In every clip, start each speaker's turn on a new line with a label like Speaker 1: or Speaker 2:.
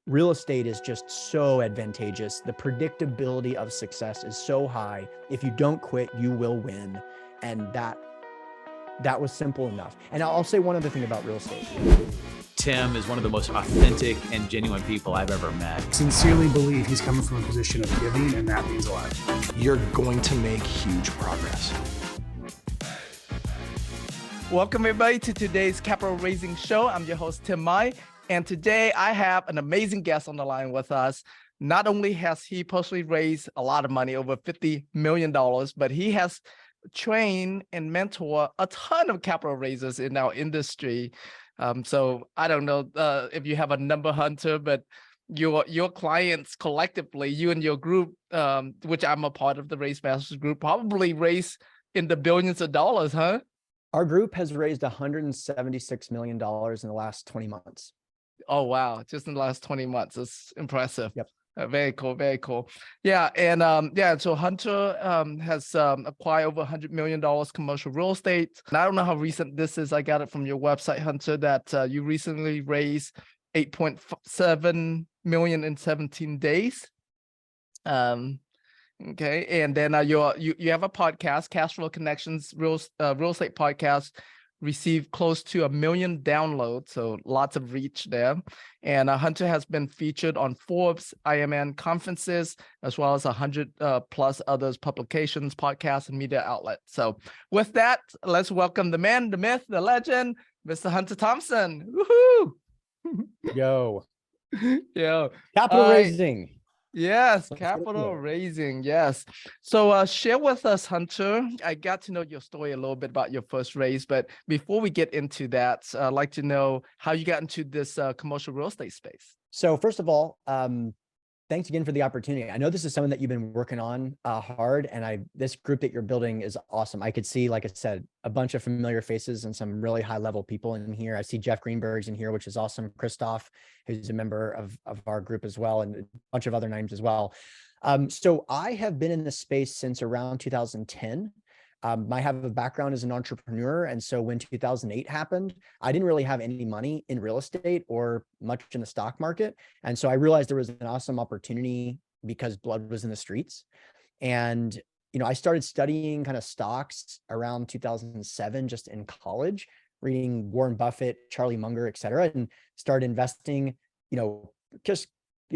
Speaker 1: real estate is just so advantageous. The predictability of success is so high. If you don't quit, you will win. And that was simple enough. And I'll say one other thing about real estate.
Speaker 2: Tim is one of the most authentic and genuine people I've ever met.
Speaker 3: Sincerely believe he's coming from a position of giving, and that means a lot.
Speaker 4: You're going to make huge progress.
Speaker 5: Welcome everybody to today's Capital Raising Show. I'm your host, Tim Mai. And today I have an amazing guest on the line with us. Not only has he personally raised a lot of money, over $50 million, but he has trained and mentored a ton of capital raisers in our industry. So I don't know if you have a number, Hunter, but your clients collectively, you and your group, which I'm a part of the Raise Masters group, probably raise in the billions of dollars, huh?
Speaker 1: Our group has raised $176 million in the last 20 months.
Speaker 5: Oh, wow. Just in the last 20 months. It's impressive.
Speaker 1: Yep.
Speaker 5: Very cool. Very cool. Yeah. And so Hunter has acquired over $100 million commercial real estate. And I don't know how recent this is. I got it from your website, Hunter, that you recently raised $8.7 million in 17 days. Okay. And then you have a podcast, Cash Flow Connections, real estate podcast, received close to 1 million downloads, so lots of reach there. And Hunter has been featured on Forbes, IMN conferences, as well as 100 plus others publications, podcasts, and media outlets. So with that, let's welcome the man, the myth, the legend, Mr. Hunter Thompson. Woohoo!
Speaker 1: Yo.
Speaker 5: Yo.
Speaker 1: Capital raising.
Speaker 5: Yes, capital raising. Yes. So share with us, Hunter. I got to know your story a little bit about your first raise, but before we get into that, I'd like to know how you got into this commercial real estate space.
Speaker 1: So first of all, thanks again for the opportunity. I know this is something that you've been working on hard, and this group that you're building is awesome. I could see, like I said, a bunch of familiar faces and some really high level people in here. I see Jeff Greenberg's in here, which is awesome. Christoph, who's a member of our group as well, and a bunch of other names as well. So I have been in this space since around 2010. I have a background as an entrepreneur. And so when 2008 happened, I didn't really have any money in real estate or much in the stock market. And so I realized there was an awesome opportunity because blood was in the streets. And, I started studying kind of stocks around 2007, just in college, reading Warren Buffett, Charlie Munger, et cetera, and started investing, just,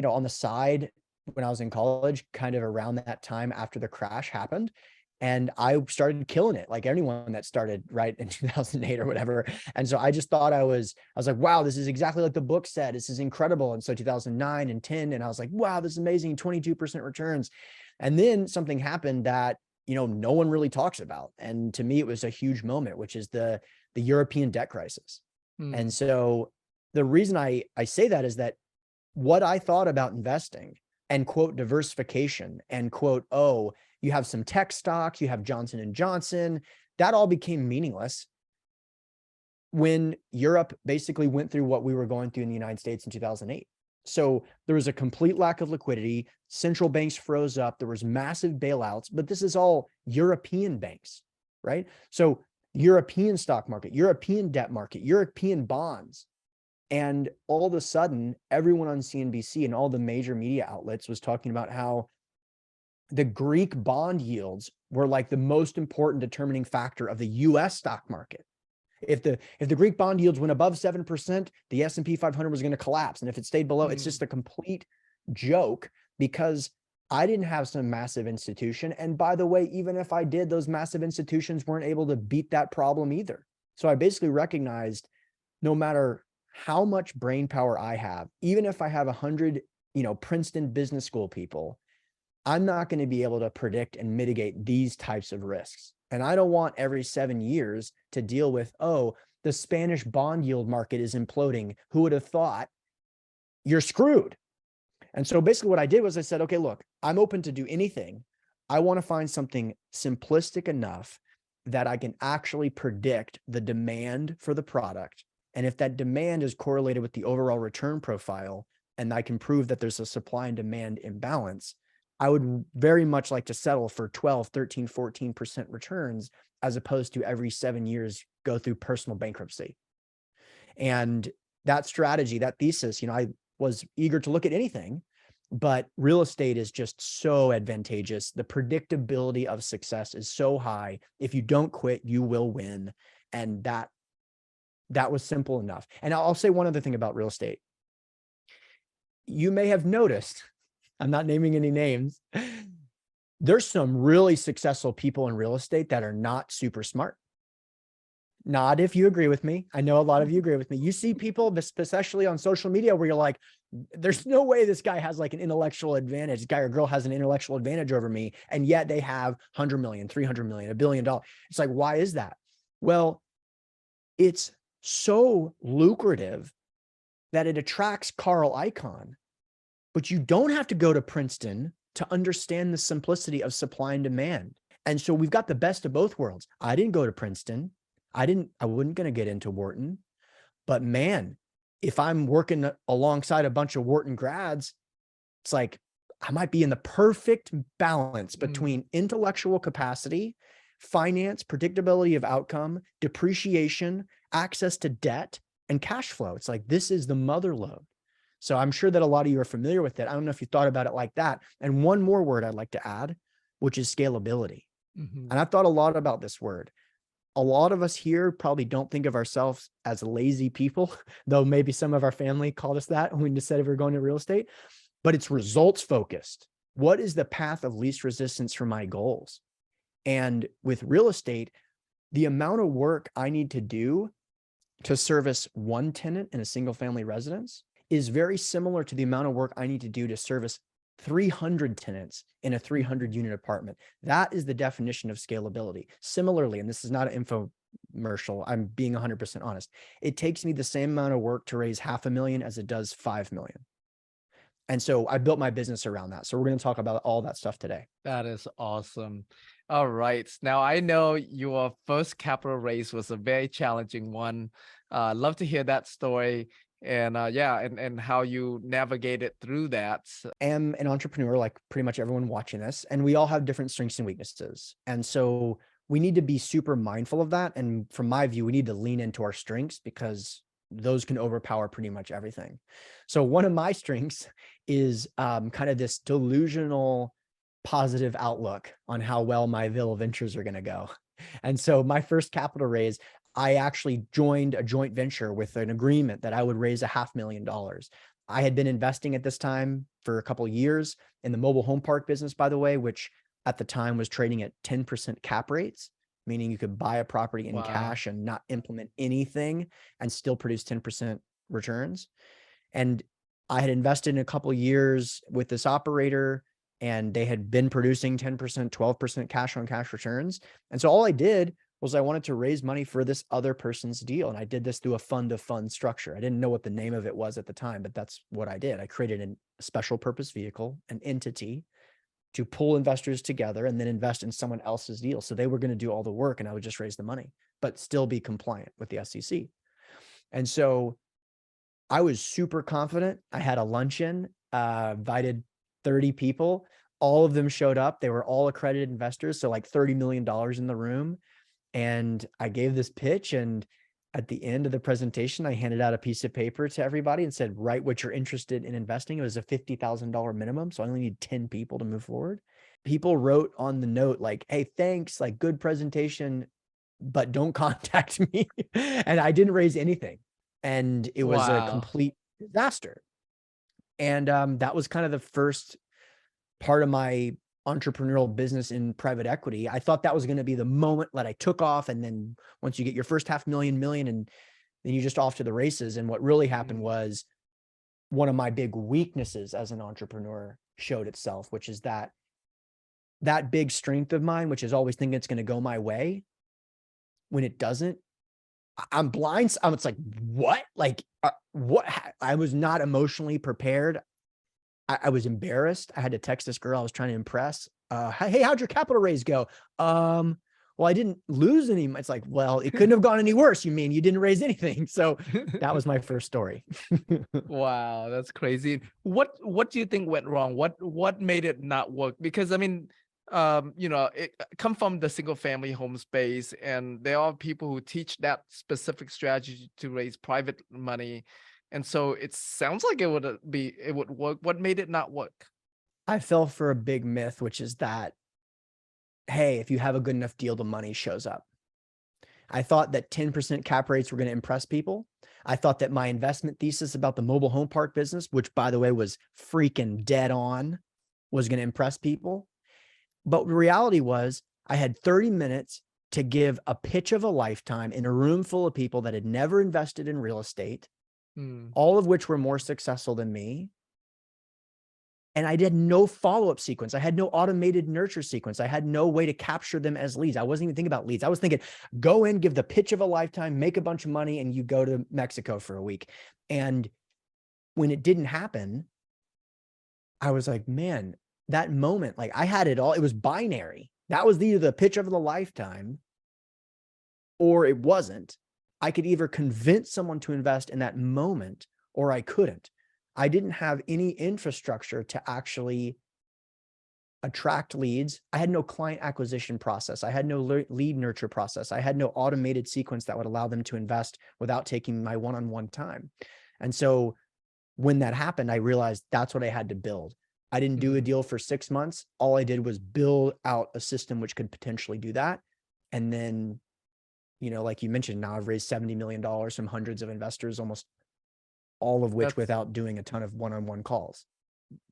Speaker 1: on the side when I was in college, kind of around that time after the crash happened. And I started killing it, like anyone that started right in 2008 or whatever. And so I just thought I was like, wow, this is exactly like the book said. This is incredible. And so 2009 and 10, and I was like, wow, this is amazing, 22% returns. And then something happened that, no one really talks about. And to me, it was a huge moment, which is the European debt crisis. And so the reason I say that is that what I thought about investing and quote diversification and quote, oh, you have some tech stocks, you have Johnson & Johnson, that all became meaningless when Europe basically went through what we were going through in the United States in 2008. So there was a complete lack of liquidity. Central banks froze up. There was massive bailouts, but this is all European banks, right? So European stock market, European debt market, European bonds. And all of a sudden, everyone on CNBC and all the major media outlets was talking about how the Greek bond yields were like the most important determining factor of the US stock market. If the Greek bond yields went above 7%, the S&P 500 was going to collapse. And if it stayed below, it's just a complete joke because I didn't have some massive institution. And by the way, even if I did, those massive institutions weren't able to beat that problem either. So I basically recognized no matter how much brain power I have, even if I have 100, Princeton business school people, I'm not going to be able to predict and mitigate these types of risks. And I don't want every 7 years to deal with, oh, the Spanish bond yield market is imploding. Who would have thought? You're screwed. And so basically what I did was I said, okay, look, I'm open to do anything. I want to find something simplistic enough that I can actually predict the demand for the product. And if that demand is correlated with the overall return profile, and I can prove that there's a supply and demand imbalance, I would very much like to settle for 12, 13, 14% returns as opposed to every 7 years go through personal bankruptcy. And that strategy, that thesis, was eager to look at anything, but real estate is just so advantageous. The predictability of success is so high. If you don't quit, you will win. And that was simple enough. And I'll say one other thing about real estate. You may have noticed, I'm not naming any names, there's some really successful people in real estate that are not super smart. Not if you agree with me. I know a lot of you agree with me. You see people, especially on social media, where you're like, there's no way this guy has like an intellectual advantage. This guy or girl has an intellectual advantage over me. And yet they have 100 million, 300 million, $1 billion. It's like, why is that? Well, it's so lucrative that it attracts Carl Icahn, but you don't have to go to Princeton to understand the simplicity of supply and demand. And so we've got the best of both worlds. I didn't go to Princeton. I wasn't going to get into Wharton, but man, if I'm working alongside a bunch of Wharton grads, it's like, I might be in the perfect balance between intellectual capacity, finance, predictability of outcome, depreciation, access to debt, and cash flow. It's like, this is the mother lode. So I'm sure that a lot of you are familiar with it. I don't know if you thought about it like that. And one more word I'd like to add, which is scalability. And I've thought a lot about this word. A lot of us here probably don't think of ourselves as lazy people, though maybe some of our family called us that when we decided we were going to real estate, but it's results focused. What is the path of least resistance for my goals? And with real estate, the amount of work I need to do to service one tenant in a single family residence is very similar to the amount of work I need to do to service 300 tenants in a 300 unit apartment. That is the definition of scalability. Similarly, and this is not an infomercial, I'm being 100% honest. It takes me the same amount of work to raise $500,000 as it does 5 million. And so I built my business around that. So we're going to talk about all that stuff today.
Speaker 5: That is awesome. All right. Now I know your first capital raise was a very challenging one. Love to hear that story. And and how you navigated through that.
Speaker 1: I'm an entrepreneur, like pretty much everyone watching this, and we all have different strengths and weaknesses. And so we need to be super mindful of that. And from my view, we need to lean into our strengths because those can overpower pretty much everything. So one of my strengths is kind of this delusional positive outlook on how well my Villa Ventures are going to go. And so my first capital raise, I actually joined a joint venture with an agreement that I would raise $500,000. I had been investing at this time for a couple of years in the mobile home park business, by the way, which at the time was trading at 10% cap rates, meaning you could buy a property in cash and not implement anything and still produce 10% returns. And I had invested in a couple of years with this operator, and they had been producing 10%, 12% cash on cash returns. And so all I did was I wanted to raise money for this other person's deal. And I did this through a fund of funds structure. I didn't know what the name of it was at the time, but that's what I did. I created a special purpose vehicle, an entity to pull investors together and then invest in someone else's deal. So they were going to do all the work and I would just raise the money, but still be compliant with the SEC. And so I was super confident. I had a luncheon, invited 30 people. All of them showed up. They were all accredited investors. So like $30 million in the room. And I gave this pitch, and at the end of the presentation, I handed out a piece of paper to everybody and said, write what you're interested in investing. It was a $50,000 minimum. So I only need 10 people to move forward. People wrote on the note like, hey, thanks, like good presentation, but don't contact me. And I didn't raise anything. And it was a complete disaster. And that was kind of the first part of my entrepreneurial business in private equity. I thought that was going to be the moment that I took off. And then once you get your first $500,000, and then you just off to the races. And what really happened was one of my big weaknesses as an entrepreneur showed itself, which is that big strength of mine, which is always thinking it's going to go my way. When it doesn't, I'm blind. It's like, what? Like, what? I was not emotionally prepared. I was embarrassed. I had to text this girl I was trying to impress. Hey, how'd your capital raise go? Well, I didn't lose any. It's like, well, it couldn't have gone any worse. You mean you didn't raise anything? So that was my first story.
Speaker 5: Wow, that's crazy. What do you think went wrong? What made it not work? Because I mean, it come from the single family home space, and there are people who teach that specific strategy to raise private money. And so it sounds like it would work. What made it not work?
Speaker 1: I fell for a big myth, which is that, hey, if you have a good enough deal, the money shows up. I thought that 10% cap rates were going to impress people. I thought that my investment thesis about the mobile home park business, which by the way was freaking dead on, was going to impress people. But the reality was I had 30 minutes to give a pitch of a lifetime in a room full of people that had never invested in real estate, all of which were more successful than me. And I did no follow-up sequence. I had no automated nurture sequence. I had no way to capture them as leads. I wasn't even thinking about leads. I was thinking, go in, give the pitch of a lifetime, make a bunch of money, and you go to Mexico for a week. And when it didn't happen, I was like, man, that moment, like I had it all. It was binary. That was either the pitch of the lifetime or it wasn't. I could either convince someone to invest in that moment or I couldn't. I didn't have any infrastructure to actually attract leads. I had no client acquisition process. I had no lead nurture process. I had no automated sequence that would allow them to invest without taking my one-on-one time. And so when that happened, I realized that's what I had to build. I didn't do a deal for 6 months. All I did was build out a system which could potentially do that. And then, you know, like you mentioned, now I've raised $70 million from hundreds of investors, almost all of which without doing a ton of one-on-one calls.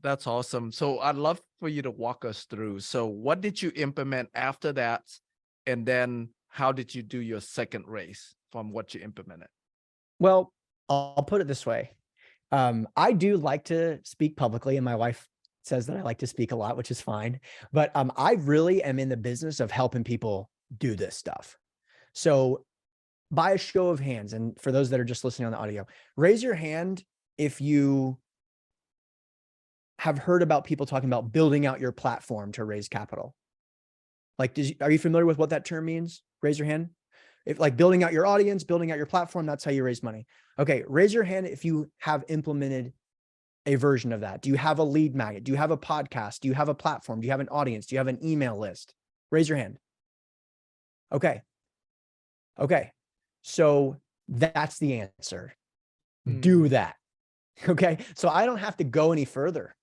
Speaker 5: That's awesome. So I'd love for you to walk us through. So what did you implement after that? And then how did you do your second raise from what you implemented?
Speaker 1: Well, I'll put it this way. I do like to speak publicly, and my wife says that I like to speak a lot, which is fine. But I really am in the business of helping people do this stuff. So by a show of hands, and for those that are just listening on the audio, raise your hand if you have heard about people talking about building out your platform to raise capital. Like, are you familiar with what that term means? Raise your hand. If like building out your audience, building out your platform, that's how you raise money. Okay, raise your hand if you have implemented a version of that. Do you have a lead magnet? Do you have a podcast? Do you have a platform? Do you have an audience? Do you have an email list? Raise your hand. Okay. Okay. So that's the answer. Do that. Okay. So I don't have to go any further.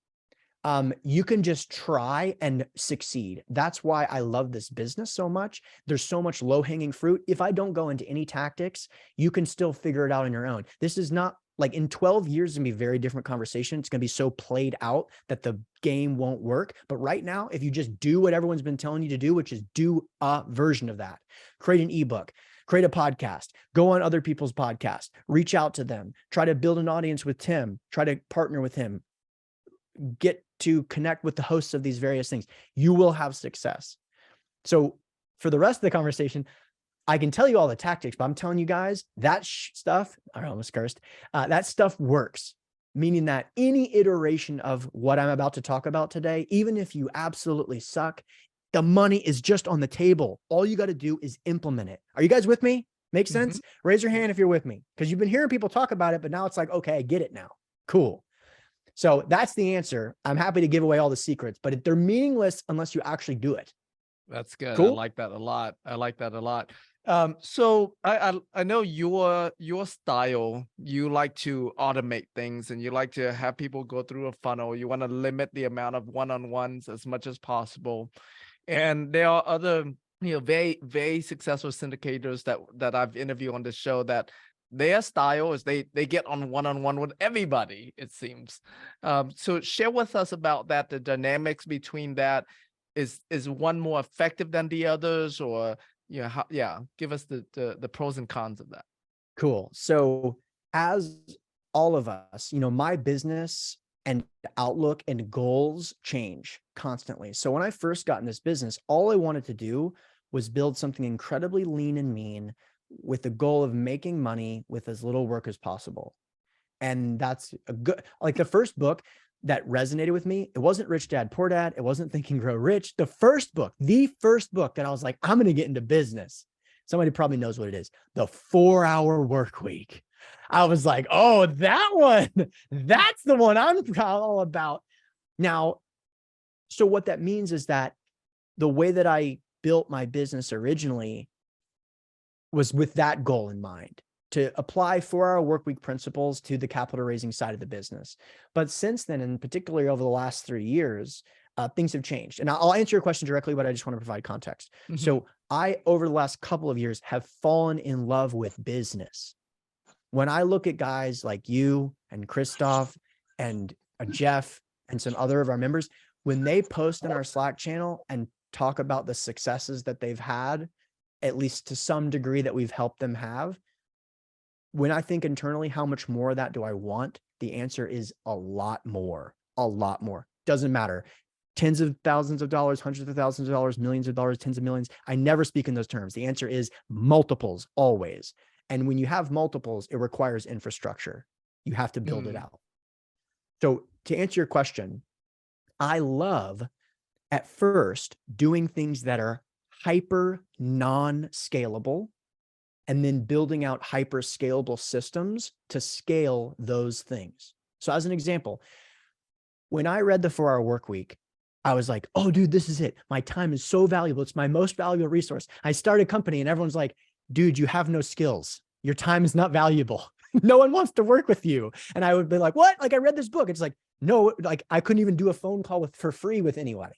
Speaker 1: You can just try and succeed. That's why I love this business so much. There's so much low-hanging fruit. If I don't go into any tactics, you can still figure it out on your own. This is not like in 12 years, it's gonna be a very different conversation. It's gonna be so played out that the game won't work. But right now, if you just do what everyone's been telling you to do, which is do a version of that, create an ebook, create a podcast, go on other people's podcasts, reach out to them, try to build an audience with Tim, try to partner with him, get to connect with the hosts of these various things, you will have success. So for the rest of the conversation, I can tell you all the tactics, but I'm telling you guys that stuff, I almost cursed, that stuff works. Meaning that any iteration of what I'm about to talk about today, even if you absolutely suck, the money is just on the table. All you got to do is implement it. Are you guys with me? Make sense? Raise your hand if you're with me, because you've been hearing people talk about it, but now it's like, okay, I get it now. Cool. So that's the answer. I'm happy to give away all the secrets, but they're meaningless unless you actually do it.
Speaker 5: That's good.
Speaker 1: Cool.
Speaker 5: I like that a lot. I like that a lot. So I know your style, you like to automate things and you like to have people go through a funnel. You want to limit the amount of one-on-ones as much as possible. And there are other, very, very successful syndicators that I've interviewed on the show that their style is they get on one-on-one with everybody, it seems. So share with us about that, the dynamics between that. Is one more effective than the others, or give us the pros and cons of that.
Speaker 1: Cool. So as all of us, my business and outlook and goals change constantly. So when I first got in this business, all I wanted to do was build something incredibly lean and mean with the goal of making money with as little work as possible. And that's a good, like the first book that resonated with me, it wasn't Rich Dad, Poor Dad. It wasn't Think and Grow Rich. The first book that I was like, I'm going to get into business. Somebody probably knows what it is. The 4-Hour Work Week. I was like, oh, that one, that's the one I'm all about. Now, so what that means is that the way that I built my business originally was with that goal in mind, to apply 4-hour workweek principles to the capital raising side of the business. But since then, and particularly over the last 3 years, things have changed. And I'll answer your question directly, but I just want to provide context. So I, over the last couple of years, have fallen in love with business. When I look at guys like you and Christoph and Jeff and some other of our members, when they post in our Slack channel and talk about the successes that they've had, at least to some degree that we've helped them have, when I think internally, how much more of that do I want? The answer is a lot more, Doesn't matter. Tens of thousands of dollars, hundreds of thousands of dollars, millions of dollars, tens of millions. I never speak in those terms. The answer is multiples always. And when you have multiples, it requires infrastructure. You have to build it out. So to answer your question, I love at first doing things that are hyper non-scalable and then building out hyper scalable systems to scale those things. So as an example, when I read the 4-hour work week, I was like, oh, dude, this is it. My time is so valuable. It's my most valuable resource. I started a company and everyone's like, dude, you have no skills. Your time is not valuable. No one wants to work with you. And I would be like, what? Like, I read this book. It's like, no, like I couldn't even do a phone call for free with anyone.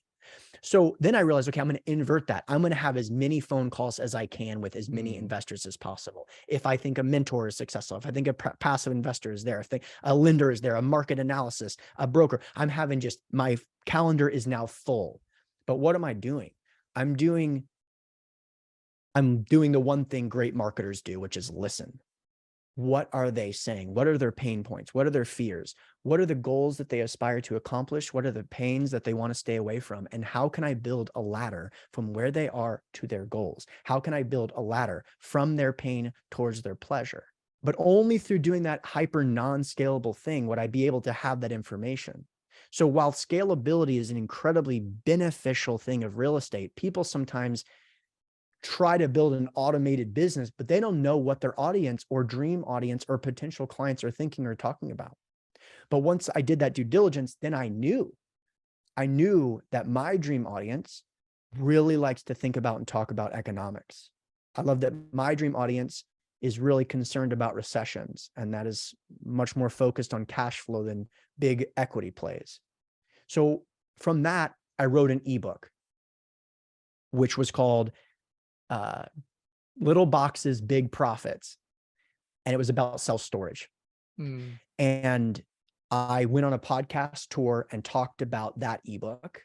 Speaker 1: So then I realized, okay, I'm going to invert that. I'm going to have as many phone calls as I can with as many investors as possible. If I think a mentor is successful, if I think a passive investor is there, if I think a lender is there, a market analysis, a broker, I'm having just, my calendar is now full. But what am I doing? I'm doing the one thing great marketers do, which is listen. What are they saying? What are their pain points? What are their fears? What are the goals that they aspire to accomplish? What are the pains that they want to stay away from? And how can I build a ladder from where they are to their goals? How can I build a ladder from their pain towards their pleasure? But only through doing that hyper non-scalable thing would I be able to have that information. So while scalability is an incredibly beneficial thing of real estate, people sometimes try to build an automated business, but they don't know what their audience or dream audience or potential clients are thinking or talking about. But once I did that due diligence, then I knew that my dream audience really likes to think about and talk about economics. I love that my dream audience is really concerned about recessions, and that is much more focused on cash flow than big equity plays. So from that, I wrote an ebook, which was called Little Boxes, Big Profits. And it was about self-storage. And I went on a podcast tour and talked about that ebook,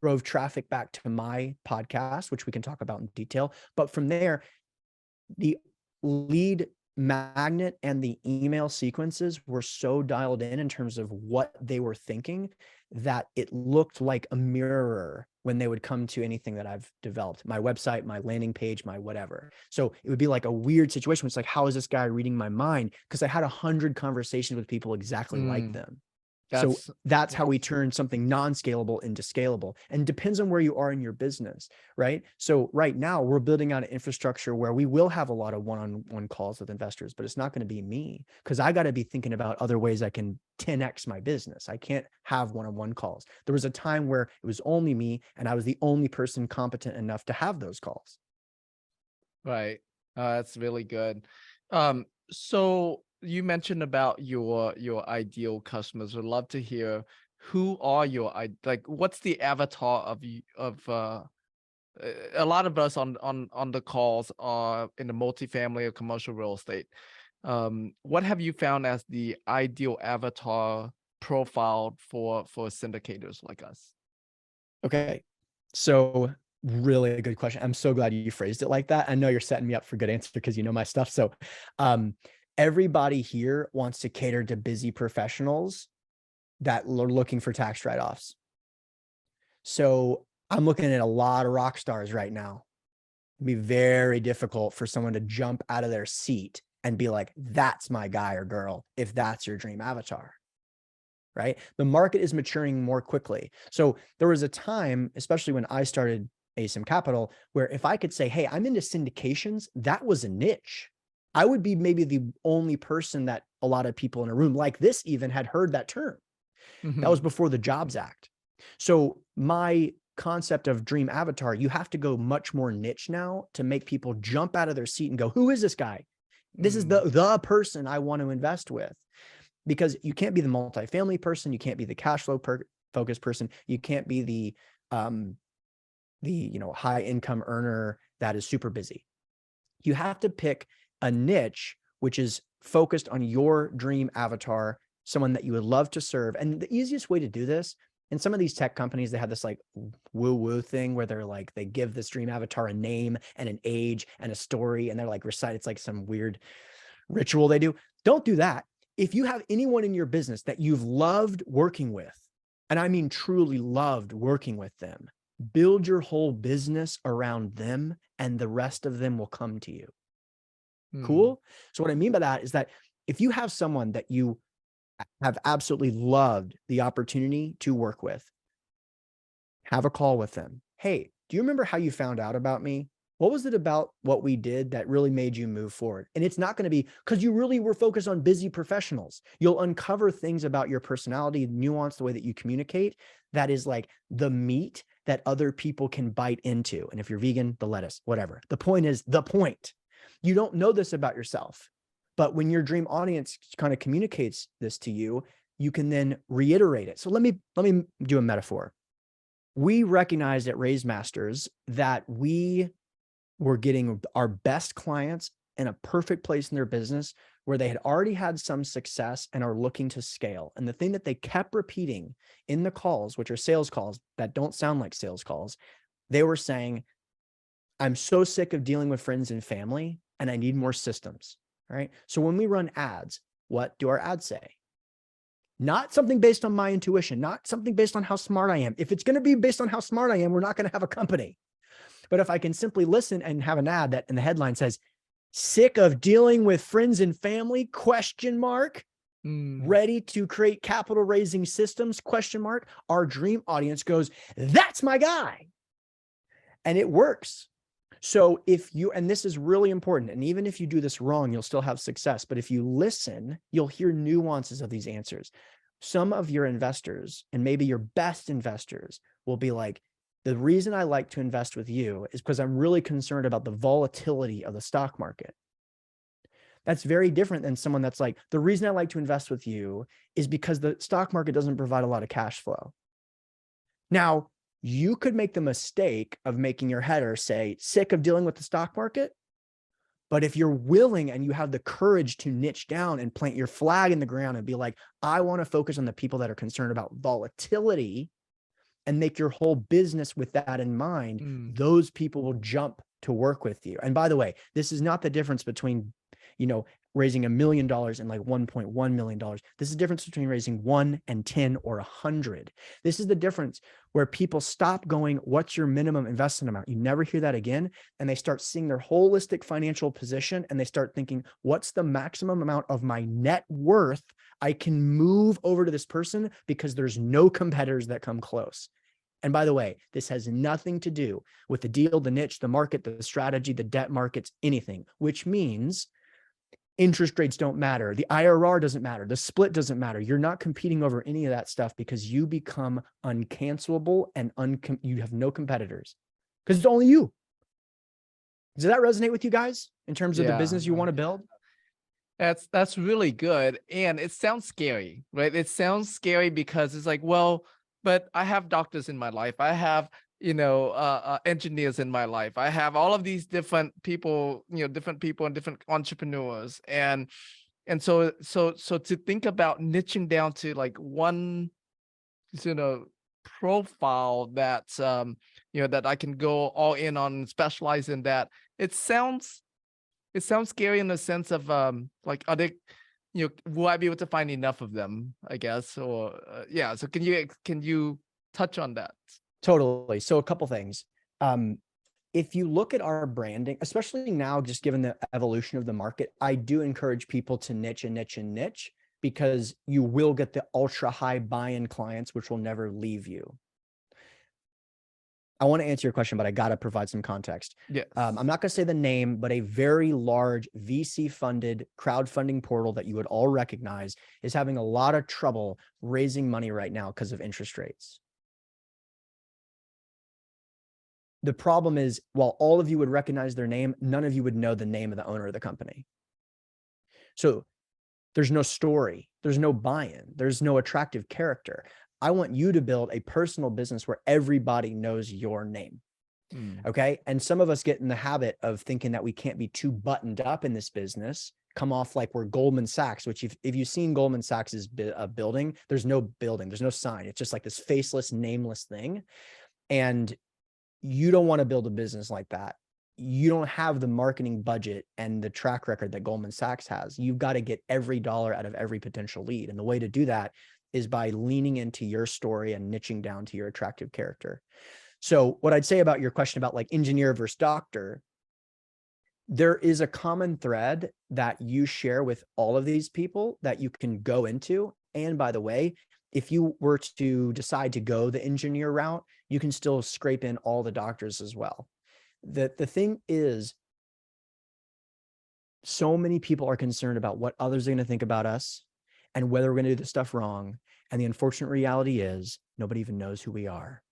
Speaker 1: drove traffic back to my podcast, which we can talk about in detail. But from there, the lead magnet and the email sequences were so dialed in terms of what they were thinking that it looked like a mirror when they would come to anything that I've developed, my website, my landing page, my whatever. So it would be like a weird situation. It's like, how is this guy reading my mind? Because I had 100 conversations with people exactly like them. So that's how we turn something non-scalable into scalable, and depends on where you are in your business, right? So right now we're building out an infrastructure where we will have a lot of one-on-one calls with investors, but it's not going to be me, because I got to be thinking about other ways I can 10x my business. I can't have one-on-one calls. There was a time where it was only me and I was the only person competent enough to have those calls.
Speaker 5: Right. That's really good. So you mentioned about your ideal customers. I'd love to hear, who are your, like, what's the avatar of a lot of us on the calls are in the multifamily or commercial real estate. What have you found as the ideal avatar profile for syndicators like us?
Speaker 1: Okay. So really a good question. I'm so glad you phrased it like that. I know you're setting me up for a good answer because you know my stuff. So, everybody here wants to cater to busy professionals that are looking for tax write-offs. So I'm looking at a lot of rock stars right now. It'd be very difficult for someone to jump out of their seat and be like, that's my guy or girl, if that's your dream avatar, right? The market is maturing more quickly. So there was a time, especially when I started ASIM Capital, where if I could say, hey, I'm into syndications, that was a niche. I would be maybe the only person that a lot of people in a room like this even had heard that term. That was before the Jobs Act. So my concept of dream avatar, you have to go much more niche now to make people jump out of their seat and go, who is this guy? This is the person I want to invest with, because you can't be the multifamily person. You can't be the cash flow focused person. You can't be the high income earner that is super busy. You have to pick a niche which is focused on your dream avatar, someone that you would love to serve. And the easiest way to do this, in some of these tech companies, they have this like woo-woo thing where they're like, they give this dream avatar a name and an age and a story, and they're like recite, it's like some weird ritual they do. Don't do that. If you have anyone in your business that you've loved working with, and I mean truly loved working with them, build your whole business around them, and the rest of them will come to you. Cool. So what I mean by that is that if you have someone that you have absolutely loved the opportunity to work with, have a call with them. Hey, do you remember how you found out about me? What was it about what we did that really made you move forward? And it's not going to be because you really were focused on busy professionals. You'll uncover things about your personality, nuance, the way that you communicate, that is like the meat that other people can bite into. And if you're vegan, the lettuce, whatever. The point is the point. You don't know this about yourself, but when your dream audience kind of communicates this to you, you can then reiterate it. So let me do a metaphor. We recognized at Raise Masters that we were getting our best clients in a perfect place in their business where they had already had some success and are looking to scale. And the thing that they kept repeating in the calls, which are sales calls that don't sound like sales calls, they were saying, I'm so sick of dealing with friends and family, and I need more systems. All right. So when we run ads, what do our ads say? Not something based on my intuition, not something based on how smart I am. If it's going to be based on how smart I am, we're not going to have a company. But if I can simply listen and have an ad that in the headline says, sick of dealing with friends and family, question mark, ready to create capital raising systems, question mark, our dream audience goes, that's my guy. And it works. So if you, and this is really important, and even if you do this wrong, you'll still have success. But if you listen, you'll hear nuances of these answers. Some of your investors, and maybe your best investors, will be like, the reason I like to invest with you is because I'm really concerned about the volatility of the stock market. That's very different than someone that's like, the reason I like to invest with you is because the stock market doesn't provide a lot of cash flow. Now, you could make the mistake of making your header say, sick of dealing with the stock market. But if you're willing and you have the courage to niche down and plant your flag in the ground and be like, I want to focus on the people that are concerned about volatility and make your whole business with that in mind, those people will jump to work with you. And by the way, this is not the difference between, raising $1 million and like $1.1 million. This is the difference between raising 1 and 10 or 100. This is the difference where people stop going, what's your minimum investment amount? You never hear that again. And they start seeing their holistic financial position and they start thinking, what's the maximum amount of my net worth I can move over to this person because there's no competitors that come close. And by the way, this has nothing to do with the deal, the niche, the market, the strategy, the debt markets, anything, which means interest rates don't matter. The IRR doesn't matter. The split doesn't matter. You're not competing over any of that stuff because you become uncancelable and you have no competitors because it's only you. Does that resonate with you guys in terms of the business you want to build?
Speaker 5: That's really good. And it sounds scary, right? It sounds scary because it's like, well, but I have doctors in my life. I have engineers in my life. I have all of these different people, different people and different entrepreneurs. And so to think about niching down to like one, profile that, that I can go all in on and specialize in that. It sounds scary in the sense of, like, are they, will I be able to find enough of them, I guess? Or, yeah. So can you touch on that?
Speaker 1: Totally. So a couple things. If you look at our branding, especially now, just given the evolution of the market, I do encourage people to niche and niche and niche because you will get the ultra high buy-in clients, which will never leave you. I want to answer your question, but I got to provide some context.
Speaker 5: Yeah.
Speaker 1: I'm not going to say the name, but a very large VC funded crowdfunding portal that you would all recognize is having a lot of trouble raising money right now because of interest rates. The problem is, while all of you would recognize their name, none of you would know the name of the owner of the company. So there's no story, there's no buy-in, there's no attractive character. I want you to build a personal business where everybody knows your name. Okay. And some of us get in the habit of thinking that we can't be too buttoned up in this business, come off like we're Goldman Sachs, which if you've seen Goldman Sachs's building, there's no building, there's no sign. It's just like this faceless, nameless thing. And you don't want to build a business like that. You don't have the marketing budget and the track record that Goldman Sachs has. You've got to get every dollar out of every potential lead. And the way to do that is by leaning into your story and niching down to your attractive character. So what I'd say about your question about like engineer versus doctor, there is a common thread that you share with all of these people that you can go into. And by the way, if you were to decide to go the engineer route, you can still scrape in all the doctors as well. The thing is, so many people are concerned about what others are going to think about us and whether we're going to do this stuff wrong. And the unfortunate reality is nobody even knows who we are.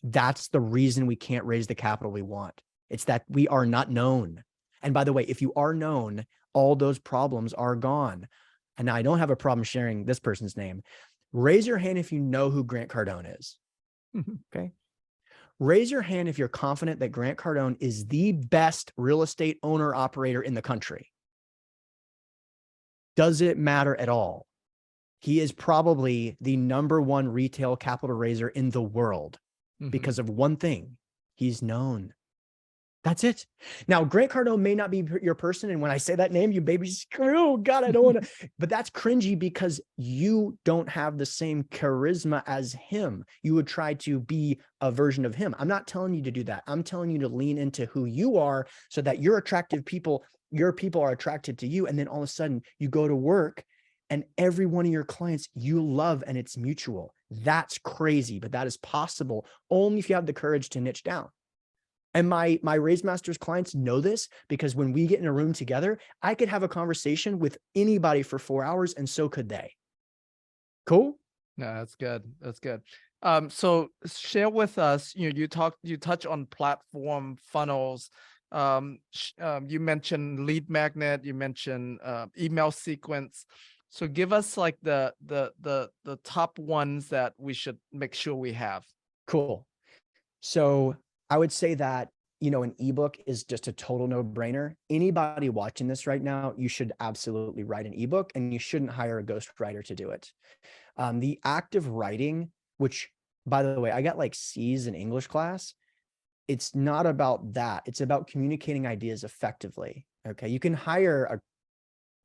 Speaker 1: That's the reason we can't raise the capital we want. It's that we are not known. And by the way, if you are known, all those problems are gone. And I don't have a problem sharing this person's name. Raise your hand if you know who Grant Cardone is. Okay. Raise your hand if you're confident that Grant Cardone is the best real estate owner operator in the country. Does it matter at all? He is probably the #1 retail capital raiser in the world because of one thing. He's known. That's it. Now, Grant Cardone may not be your person. And when I say that name, you baby screw, God, I don't want to, but that's cringy because you don't have the same charisma as him. You would try to be a version of him. I'm not telling you to do that. I'm telling you to lean into who you are so that your people are attracted to you. And then all of a sudden you go to work and every one of your clients you love and it's mutual. That's crazy, but that is possible only if you have the courage to niche down. And my Raise Masters clients know this because when we get in a room together, I could have a conversation with anybody for 4 hours and so could they. Cool?
Speaker 5: No, that's good. That's good. So share with us, you touch on platform funnels. You mentioned lead magnet, you mentioned email sequence. So give us like the top ones that we should make sure we have.
Speaker 1: Cool. So I would say that, an ebook is just a total no-brainer. Anybody watching this right now, you should absolutely write an ebook and you shouldn't hire a ghostwriter to do it. The act of writing, which by the way, I got like C's in English class. It's not about that. It's about communicating ideas effectively. Okay. You can hire a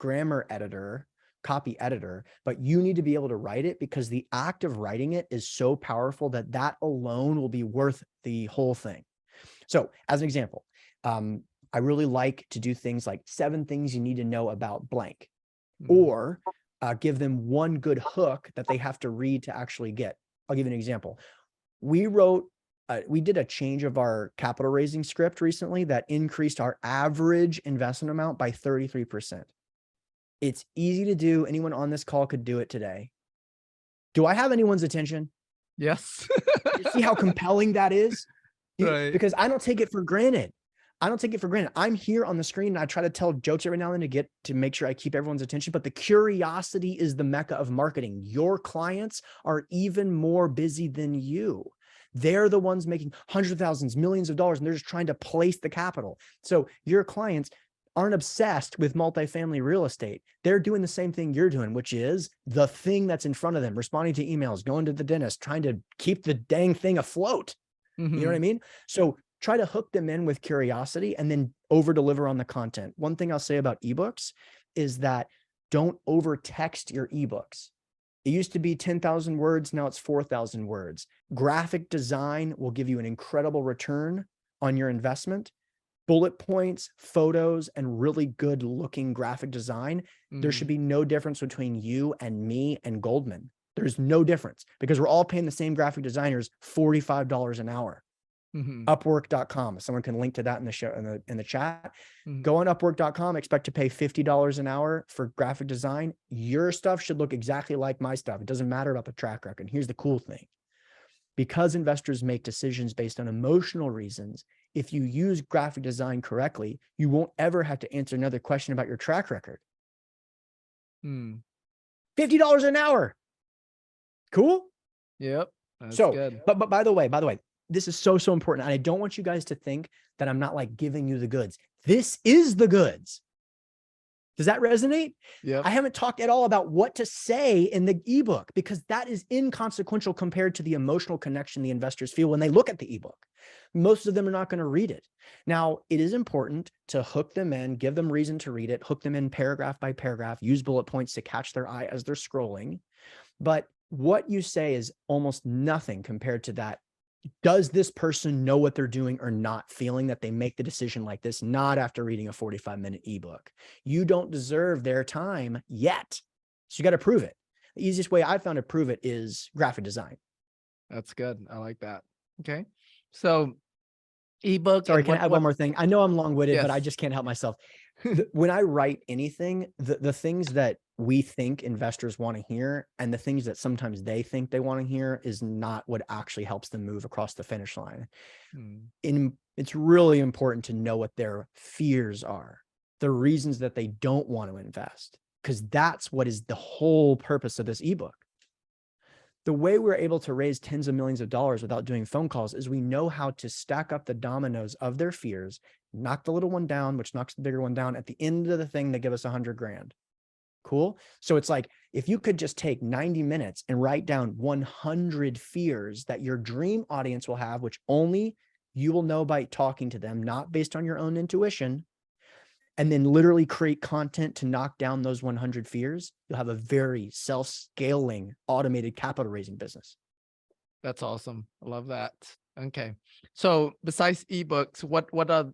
Speaker 1: grammar editor, copy editor, but you need to be able to write it because the act of writing it is so powerful that alone will be worth the whole thing. So as an example, I really like to do things like 7 things you need to know about blank, or give them one good hook that they have to read to actually get. I'll give you an example. We did a change of our capital raising script recently that increased our average investment amount by 33%. It's easy to do. Anyone on this call could do it today. Do I have anyone's attention?
Speaker 5: Yes.
Speaker 1: You see how compelling that is?
Speaker 5: Right.
Speaker 1: Because I don't take it for granted. I'm here on the screen and I try to tell jokes every now and then to make sure I keep everyone's attention. But the curiosity is the mecca of marketing. Your clients are even more busy than you. They're the ones making hundreds of thousands, millions of dollars, and they're just trying to place the capital. So your clients aren't obsessed with multifamily real estate. They're doing the same thing you're doing, which is the thing that's in front of them, responding to emails, going to the dentist, trying to keep the dang thing afloat. You know what I mean? So try to hook them in with curiosity and then over deliver on the content. One thing I'll say about ebooks is that don't over text your ebooks. It used to be 10,000 words. Now it's 4,000 words. Graphic design will give you an incredible return on your investment. Bullet points, photos, and really good looking graphic design. There should be no difference between you and me and Goldman. There's no difference because we're all paying the same graphic designers $45 an hour. Upwork.com. Someone can link to that in the show, in the chat. Go on Upwork.com, expect to pay $50 an hour for graphic design. Your stuff should look exactly like my stuff. It doesn't matter about the track record. And here's the cool thing. Because investors make decisions based on emotional reasons, if you use graphic design correctly, you won't ever have to answer another question about your track record.
Speaker 5: Hmm.
Speaker 1: $50 an hour. Cool.
Speaker 5: Yep. That's
Speaker 1: So,
Speaker 5: good.
Speaker 1: but by the way, this is so important. And I don't want you guys to think that I'm not like giving you the goods. This is the goods. Does that resonate?
Speaker 5: Yep.
Speaker 1: I haven't talked at all about what to say in the ebook because that is inconsequential compared to the emotional connection the investors feel when they look at the ebook. Most of them are not going to read it. Now, it is important to hook them in, give them reason to read it, hook them in paragraph by paragraph, use bullet points to catch their eye as they're scrolling. But what you say is almost nothing compared to that. Does this person know what they're doing or not, feeling that they make the decision like this, not after reading a 45-minute ebook? You don't deserve their time yet. So you got to prove it. The easiest way I found to prove it is graphic design.
Speaker 5: That's good. I like that. Okay. So ebook.
Speaker 1: Sorry,
Speaker 5: and
Speaker 1: can I add one more thing? I know I'm long-winded, but I
Speaker 5: Yes.
Speaker 1: just can't help myself. When I write anything, the things that we think investors want to hear and the things that sometimes they think they want to hear is not what actually helps them move across the finish line.
Speaker 5: Hmm.
Speaker 1: It's really important to know what their fears are, the reasons that they don't want to invest, because that's what is the whole purpose of this ebook. The way we're able to raise tens of millions of dollars without doing phone calls is we know how to stack up the dominoes of their fears, knock the little one down, which knocks the bigger one down. At the end of the thing, they give us 100 grand. Cool. So it's like, if you could just take 90 minutes and write down 100 fears that your dream audience will have, which only you will know by talking to them, not based on your own intuition, and then literally create content to knock down those 100 fears, you'll have a very self-scaling, automated capital raising business.
Speaker 5: That's awesome. I love that. Okay. So besides ebooks, what are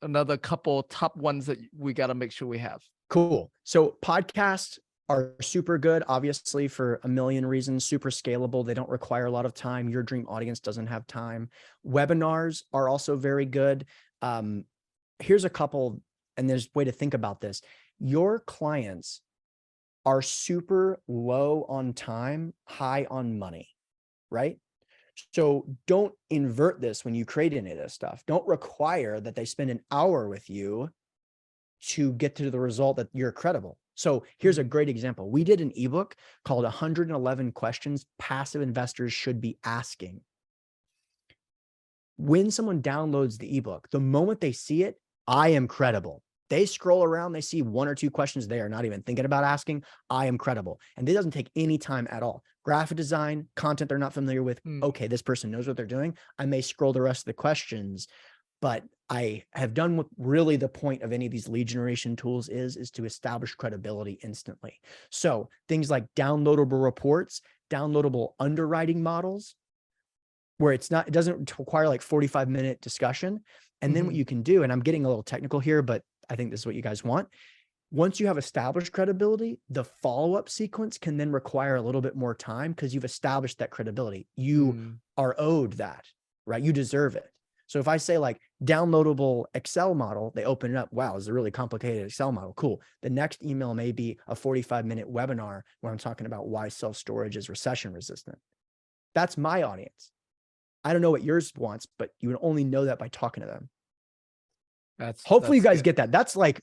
Speaker 5: another couple top ones that we got to make sure we have?
Speaker 1: Cool. So podcasts are super good, obviously, for a million reasons, super scalable. They don't require a lot of time. Your dream audience doesn't have time. Webinars are also very good. Here's a couple, and there's a way to think about this. Your clients are super low on time, high on money, right? So don't invert this when you create any of this stuff. Don't require that they spend an hour with you to get to the result that you're credible. So here's a great example. We did an ebook called 111 Questions Passive Investors Should Be Asking. When someone downloads the ebook, the moment they see it, I am credible. They scroll around, they see one or two questions they are not even thinking about asking, I am credible. And it doesn't take any time at all. Graphic design, content they're not familiar with. Okay, this person knows what they're doing. I may scroll the rest of the questions, but I have done what really the point of any of these lead generation tools is to establish credibility instantly. So things like downloadable reports, downloadable underwriting models, where it doesn't require like 45-minute discussion. And then what you can do, and I'm getting a little technical here, but I think this is what you guys want. Once you have established credibility, the follow-up sequence can then require a little bit more time because you've established that credibility. You are owed that, right? You deserve it. So if I say like downloadable Excel model, they open it up. Wow, it's a really complicated Excel model. Cool. The next email may be a 45-minute webinar where I'm talking about why self-storage is recession resistant. That's my audience. I don't know what yours wants, but you would only know that by talking to them. Hopefully you guys
Speaker 5: good.
Speaker 1: get that. That's like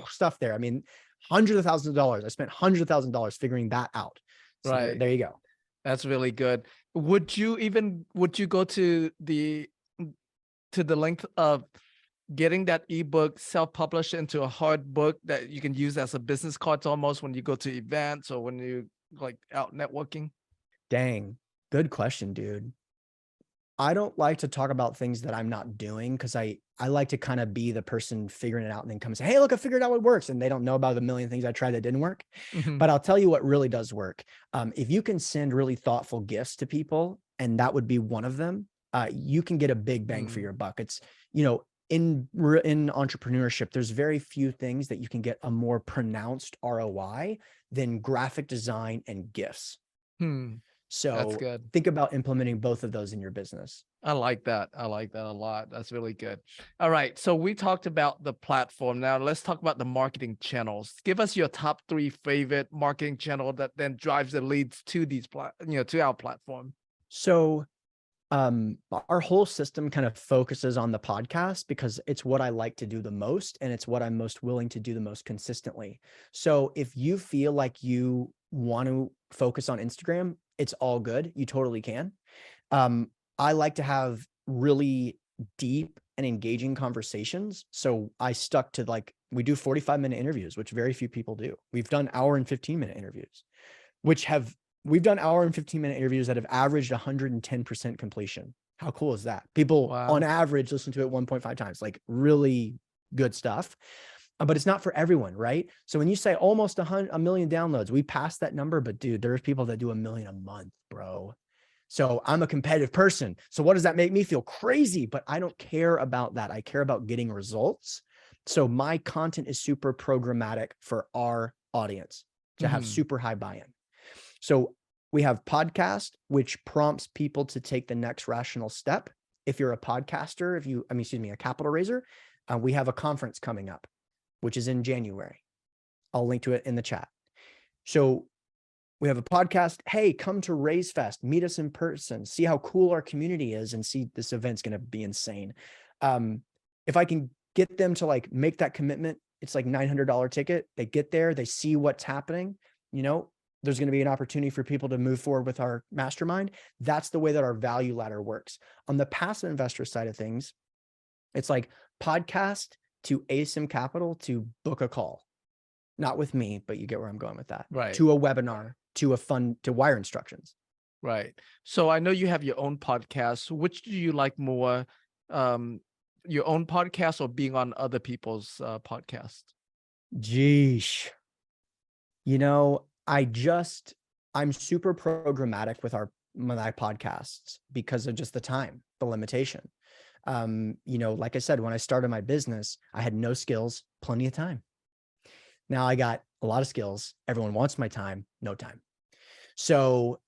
Speaker 1: stuff there. I mean, hundreds of thousands of dollars. I spent hundreds of thousands of dollars figuring that out. So
Speaker 5: Right.
Speaker 1: there you go.
Speaker 5: That's really good. Would you go to the length of getting that ebook self-published into a hard book that you can use as a business card almost when you go to events or when you like out networking?
Speaker 1: Dang. Good question, dude. I don't like to talk about things that I'm not doing because I like to kind of be the person figuring it out and then come and say, hey, look, I figured out what works. And they don't know about the million things I tried that didn't work. But I'll tell you what really does work. If you can send really thoughtful gifts to people, and that would be one of them, you can get a big bang for your buck. It's, in entrepreneurship, there's very few things that you can get a more pronounced ROI than graphic design and gifts. So
Speaker 5: That's good.
Speaker 1: Think about implementing both of those in your business.
Speaker 5: I like that. I like that a lot. That's really good. All right. So we talked about the platform. Now let's talk about the marketing channels. Give us your top 3 favorite marketing channel that then drives the leads to these to our platform.
Speaker 1: So our whole system kind of focuses on the podcast because it's what I like to do the most, and it's what I'm most willing to do the most consistently. So if you feel like you want to focus on Instagram, it's all good. You totally can. I like to have really deep and engaging conversations. So I stuck to we do 45-minute interviews, which very few people do. We've done hour and 15-minute interviews, we've done hour and 15-minute interviews that have averaged 110% completion. How cool is that? People on average listen to it 1.5 times, like really good stuff. But it's not for everyone, right? So when you say almost a million downloads, we passed that number, but dude, there's people that do 1 million a month, bro. So I'm a competitive person. So what does that make me feel? Crazy, but I don't care about that. I care about getting results. So my content is super programmatic for our audience to have super high buy-in. So we have podcast, which prompts people to take the next rational step. If you're a podcaster, a capital raiser, we have a conference coming up, which is in January. I'll link to it in the chat. So we have a podcast. Hey, come to Raise Fest, meet us in person, see how cool our community is, and see this event's going to be insane. If I can get them to make that commitment, it's like $900 ticket. They get there, they see what's happening. There's going to be an opportunity for people to move forward with our mastermind. That's the way that our value ladder works. On the passive investor side of things, it's like podcast to ASIM Capital to book a call. Not with me, but you get where I'm going with that.
Speaker 5: Right.
Speaker 1: To a webinar, to a fund, to wire instructions.
Speaker 5: Right. So I know you have your own podcast. Which do you like more, your own podcast or being on other people's podcast?
Speaker 1: Geesh. I'm super programmatic with my podcasts because of just the time, the limitation. Like I said, when I started my business, I had no skills, plenty of time. Now I got a lot of skills. Everyone wants my time, no time. So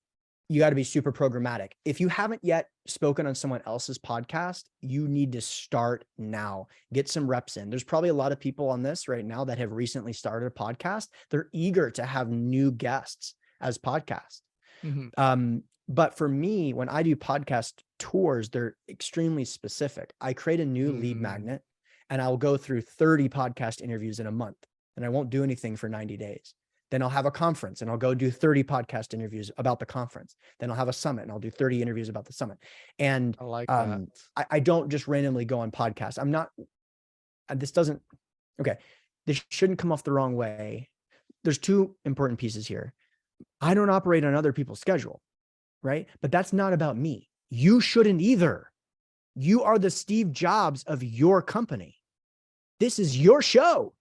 Speaker 1: you got to be super programmatic. If you haven't yet spoken on someone else's podcast, you need to start now. Get some reps in. There's probably a lot of people on this right now that have recently started a podcast. They're eager to have new guests as podcasts. But for me, when I do podcast tours, they're extremely specific. I create a new lead magnet and I'll go through 30 podcast interviews in a month, and I won't do anything for 90 days. Then I'll have a conference and I'll go do 30 podcast interviews about the conference. Then I'll have a summit and I'll do 30 interviews about the summit. And
Speaker 5: I like that.
Speaker 1: I don't just randomly go on podcasts. This shouldn't come off the wrong way. There's two important pieces here. I don't operate on other people's schedule, right? But that's not about me. You shouldn't either. You are the Steve Jobs of your company. This is your show.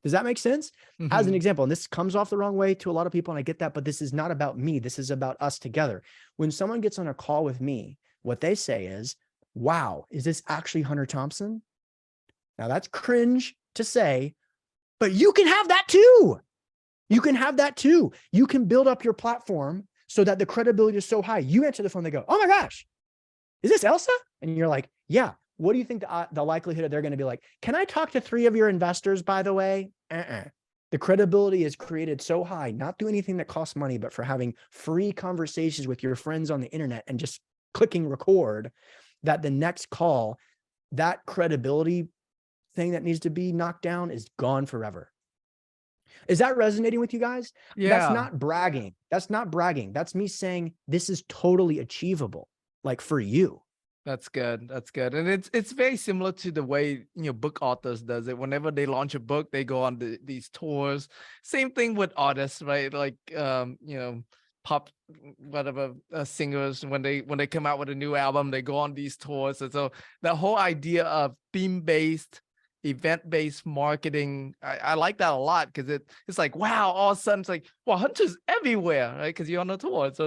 Speaker 1: Does that make sense? As an example, and this comes off the wrong way to a lot of people, and I get that, but this is not about me. This is about us together. When someone gets on a call with me, what they say is, wow, is this actually Hunter Thompson? Now that's cringe to say, but you can have that too. You can have that too. You can build up your platform so that the credibility is so high. You answer the phone, they go, oh my gosh, is this Elsa? And you're like, yeah. What do you think the likelihood of they're going to be like, can I talk to 3 of your investors, by the way? The credibility is created so high, not do anything that costs money, but for having free conversations with your friends on the internet and just clicking record, that the next call, that credibility thing that needs to be knocked down is gone forever. Is that resonating with you guys?
Speaker 5: Yeah.
Speaker 1: That's not bragging. That's not bragging. That's me saying this is totally achievable, like for you.
Speaker 5: That's good. That's good. And it's very similar to the way, book authors does it. Whenever they launch a book, they go on these tours. Same thing with artists, right? Like, pop, whatever, singers, when they come out with a new album, they go on these tours. And so the whole idea of theme-based, event-based marketing, I like that a lot, because it's like, wow, all of a sudden it's like, well, Hunter's everywhere, right? Because you're on a tour. So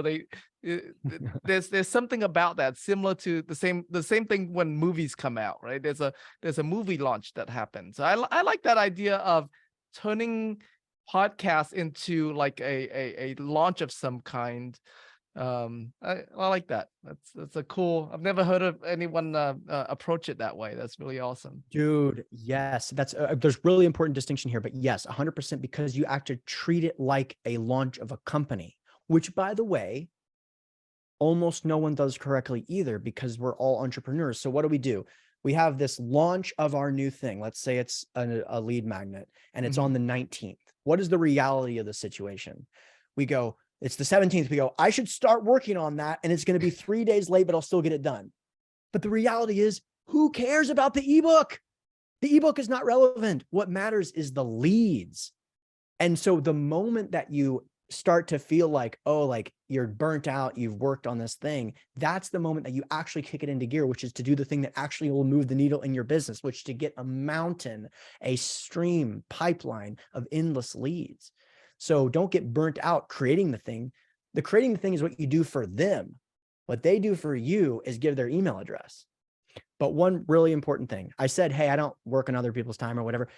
Speaker 5: there's something about that similar to the same thing when movies come out, right? There's a movie launch that happens. So I like that idea of turning podcasts into like a launch of some kind. I like that. That's a cool. I've never heard of anyone approach it that way. That's really awesome,
Speaker 1: dude. Yes, that's there's really important distinction here, but yes, 100%, because you actually treat it like a launch of a company, which, by the way, almost no one does correctly either, because we're all entrepreneurs. So what do? We have this launch of our new thing. Let's say it's a lead magnet and it's on the 19th. What is the reality of the situation? We go, it's the 17th. We go, I should start working on that. And it's going to be 3 days late, but I'll still get it done. But the reality is, who cares about the ebook? The ebook is not relevant. What matters is the leads. And so the moment that you start to feel like, oh, like you're burnt out, you've worked on this thing, that's the moment that you actually kick it into gear, which is to do the thing that actually will move the needle in your business, which is to get a mountain, a stream pipeline of endless leads. So don't get burnt out creating the thing. The creating the thing is what you do for them. What they do for you is give their email address. But one really important thing, I said, hey, I don't work on other people's time or whatever.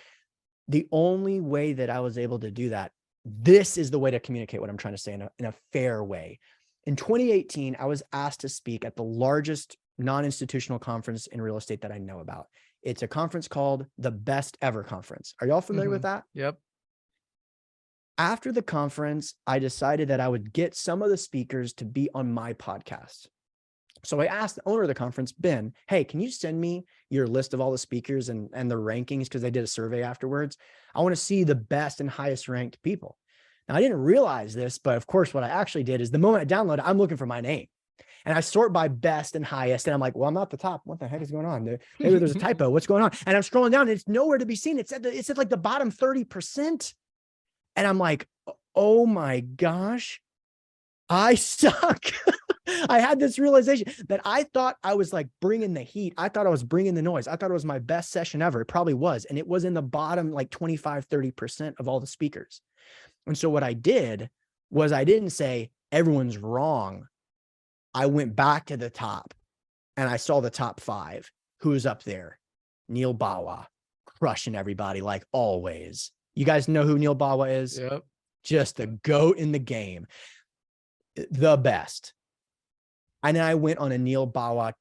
Speaker 1: The only way that I was able to do that, this is the way to communicate what I'm trying to say in a fair way. In 2018, I was asked to speak at the largest non-institutional conference in real estate that I know about. It's a conference called the Best Ever Conference. Are y'all familiar with that?
Speaker 5: Yep.
Speaker 1: After the conference, I decided that I would get some of the speakers to be on my podcast. So I asked the owner of the conference, Ben, hey, can you send me your list of all the speakers and the rankings? Because I did a survey afterwards. I want to see the best and highest ranked people. Now, I didn't realize this, but of course, what I actually did is the moment I download it, I'm looking for my name. And I sort by best and highest. And I'm like, well, I'm not the top. What the heck is going on? Maybe there's a typo. What's going on? And I'm scrolling down and it's nowhere to be seen. It's at like the bottom 30%. And I'm like, oh my gosh, I suck. I had this realization that I thought I was like bringing the heat. I thought I was bringing the noise. I thought it was my best session ever. It probably was. And it was in the bottom, like 25, 30% of all the speakers. And so what I did was I didn't say everyone's wrong. I went back to the top and I saw the top 5. Who's up there? Neil Bawa, crushing everybody like always. You guys know who Neil Bawa is?
Speaker 5: Yep.
Speaker 1: Just the GOAT in the game. The best. And then I went on a Neil Bawa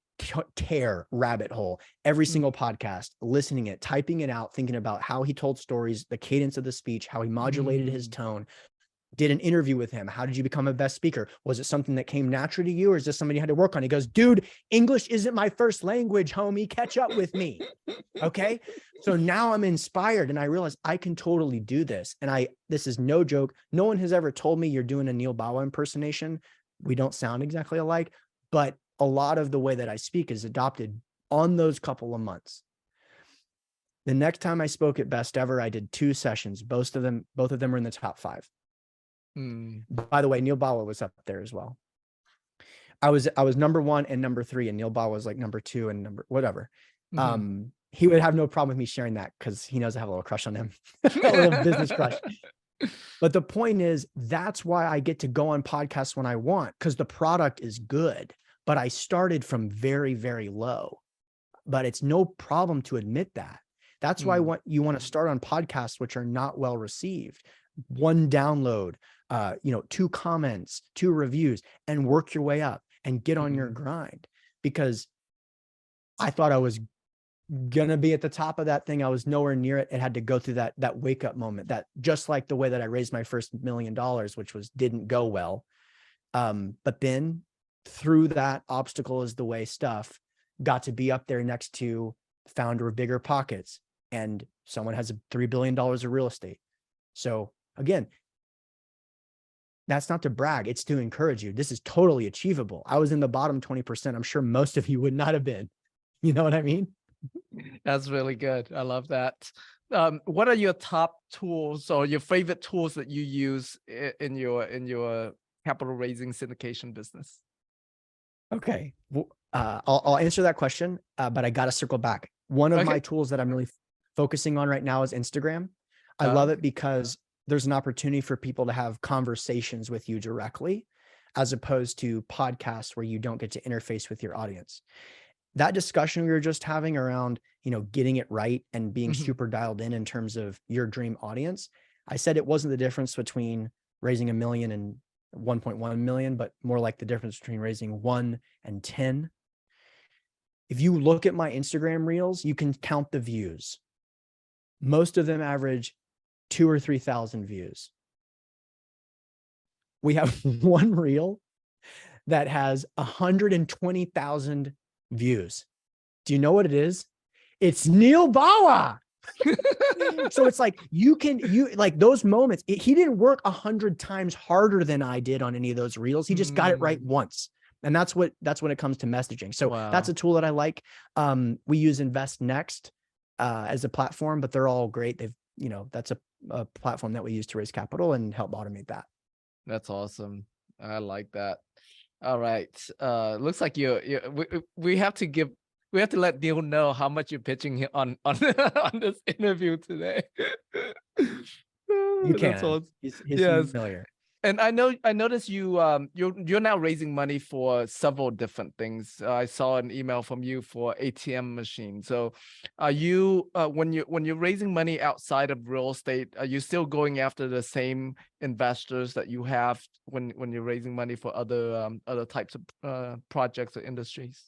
Speaker 1: tear rabbit hole, every single podcast, listening it, typing it out, thinking about how he told stories, the cadence of the speech, how he modulated his tone, did an interview with him. How did you become a best speaker? Was it something that came naturally to you, or is this something you had to work on? He goes, dude, English isn't my first language, homie. Catch up with me. Okay. So now I'm inspired and I realize I can totally do this. And this is no joke. No one has ever told me you're doing a Neil Bawa impersonation. We don't sound exactly alike, but a lot of the way that I speak is adopted on those couple of months. The next time I spoke at Best Ever, I did 2 sessions. Both of them were in the top 5. By the way, Neil Bawa was up there as well. I was number 1 and number 3, and Neil Bawa was like number 2 and number whatever. He would have no problem with me sharing that because he knows I have a little crush on him, a little business crush. But the point is, that's why I get to go on podcasts when I want, because the product is good. But I started from very, very low. But it's no problem to admit that. That's why you want to start on podcasts which are not well received. 1 download, 2 comments, 2 reviews, and work your way up and get on your grind. Because I thought I was gonna be at the top of that thing. I was nowhere near it. It had to go through that wake up moment, that just like the way that I raised my first $1 million, which didn't go well. But then through that obstacle is the way stuff, got to be up there next to founder of Bigger Pockets, and someone has $3 billion of real estate. So again, that's not to brag. It's to encourage you. This is totally achievable. I was in the bottom 20%. I'm sure most of you would not have been. You know what I mean?
Speaker 5: That's really good. I love that. What are your top tools or your favorite tools that you use in your capital raising syndication business?
Speaker 1: Okay. I'll answer that question, but I got to circle back. One of my tools that I'm really focusing on right now is Instagram. I love it because there's an opportunity for people to have conversations with you directly, as opposed to podcasts where you don't get to interface with your audience. That discussion we were just having around, getting it right and being super dialed in terms of your dream audience. I said it wasn't the difference between raising $1 million and 1.1 million, but more like the difference between raising 1 and 10. If you look at my Instagram reels, you can count the views. Most of them average 2,000 or 3,000 views. We have one reel that has 120,000 views. Do you know what it is? It's Neil Bawa. So it's like you like those moments. He didn't work 100 times harder than I did on any of those reels. He just got it right once. And that's when it comes to messaging. So that's a tool that I like. We use Invest Next as a platform, but they're all great. That's a platform that we use to raise capital and help automate that.
Speaker 5: That's awesome. I like that. All right. Looks like we have to let Neil know how much you're pitching on on this interview today.
Speaker 1: You
Speaker 5: That's
Speaker 1: can.
Speaker 5: awesome.
Speaker 1: He's
Speaker 5: Yes.
Speaker 1: familiar.
Speaker 5: And I noticed you're now raising money for several different things. I saw an email from you for ATM machines. So are you when you're raising money outside of real estate, are you still going after the same investors that you have when you're raising money for other types of projects or industries?